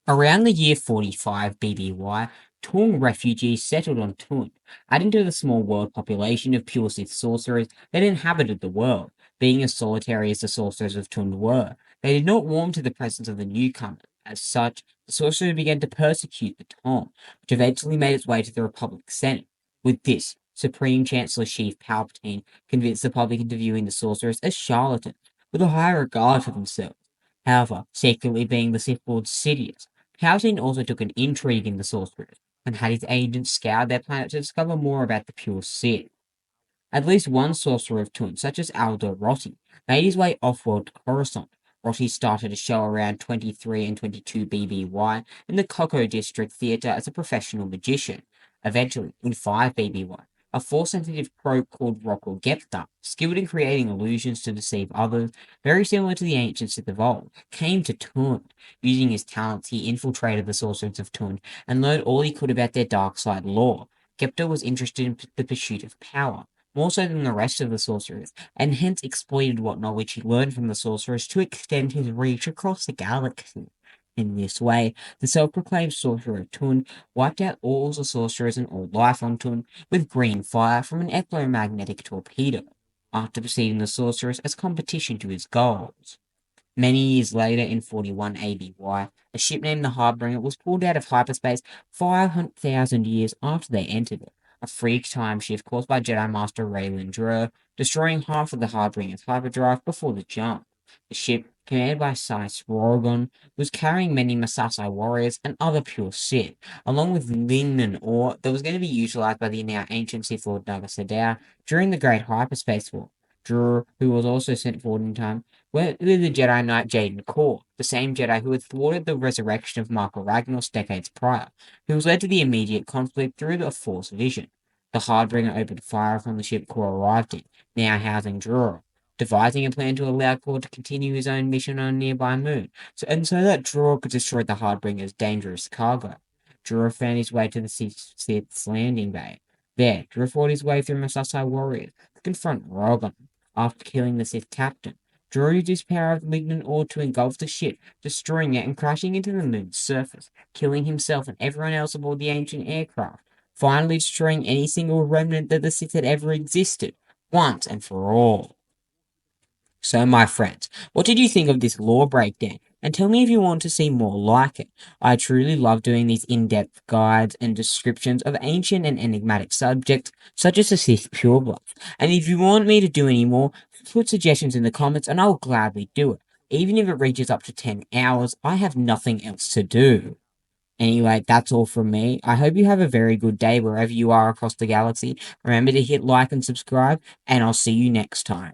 Around the year 45 BBY, Tung refugees settled on Tund, adding to the small world population of pure Sith sorcerers that inhabited the world. Being as solitary as the sorcerers of Tund were, they did not warm to the presence of the newcomer. As such, the sorcerers began to persecute the Tong, which eventually made its way to the Republic Senate. With this, Supreme Chancellor Sheev Palpatine convinced the public into viewing the sorcerers as charlatans, with a high regard for themselves. However, secretly being the Sith Lord Sidious, Palpatine also took an intrigue in the sorcerers, and had his agents scour their planet to discover more about the pure Sith. At least one sorcerer of Tund, such as Aldo Rossi, made his way off-world to Coruscant. Rossi started a show around 23 and 22 BBY in the Coco District Theatre as a professional magician. Eventually, in 5 BBY, a Force-sensitive probe called Rockwell Gepta, skilled in creating illusions to deceive others, very similar to the ancient Sith of old, came to Tund. Using his talents, he infiltrated the sorcerers of Tund and learned all he could about their dark side lore. Gepta was interested in the pursuit of power, more so than the rest of the sorcerers, and hence exploited what knowledge he learned from the sorcerers to extend his reach across the galaxy. In this way, the self-proclaimed sorcerer of Tund wiped out all the sorcerers and all life on Tund with green fire from an electromagnetic torpedo, after perceiving the sorcerers as competition to his goals. Many years later, in 41 ABY, a ship named the Harbinger was pulled out of hyperspace 500,000 years after they entered it, a freak time shift caused by Jedi Master Raylan Drur, destroying half of the Harbinger's hyperdrive before the jump. The ship, commanded by Sise Rogan, was carrying many Masasai warriors and other pure Sith, along with Lingnan ore that was going to be utilized by the now ancient Sith Lord Naga Sadow during the Great Hyperspace War. Drur, who was also sent forward in time, went with the Jedi Knight Jaden Korr, the same Jedi who had thwarted the resurrection of Marco Ragnos decades prior, who was led to the immediate conflict through the Force vision. The Hardbringer opened fire upon the ship Korr arrived in, now housing Drur, devising a plan to allow Korr to continue his own mission on a nearby moon, so that Drur could destroy the Hardbringer's dangerous cargo. Drur found his way to the Sith's landing bay. There, Drur fought his way through Masasai warriors to confront Rogan. After killing the Sith captain, Drur used his power of malignant ore to engulf the ship, destroying it and crashing into the moon's surface, killing himself and everyone else aboard the ancient aircraft, finally destroying any single remnant that the Sith had ever existed, once and for all. So, my friends, what did you think of this lore breakdown? And tell me if you want to see more like it. I truly love doing these in-depth guides and descriptions of ancient and enigmatic subjects, such as the Sith Purebloods. And if you want me to do any more, put suggestions in the comments and I'll gladly do it. Even if it reaches up to 10 hours, I have nothing else to do. Anyway, that's all from me. I hope you have a very good day wherever you are across the galaxy. Remember to hit like and subscribe, and I'll see you next time.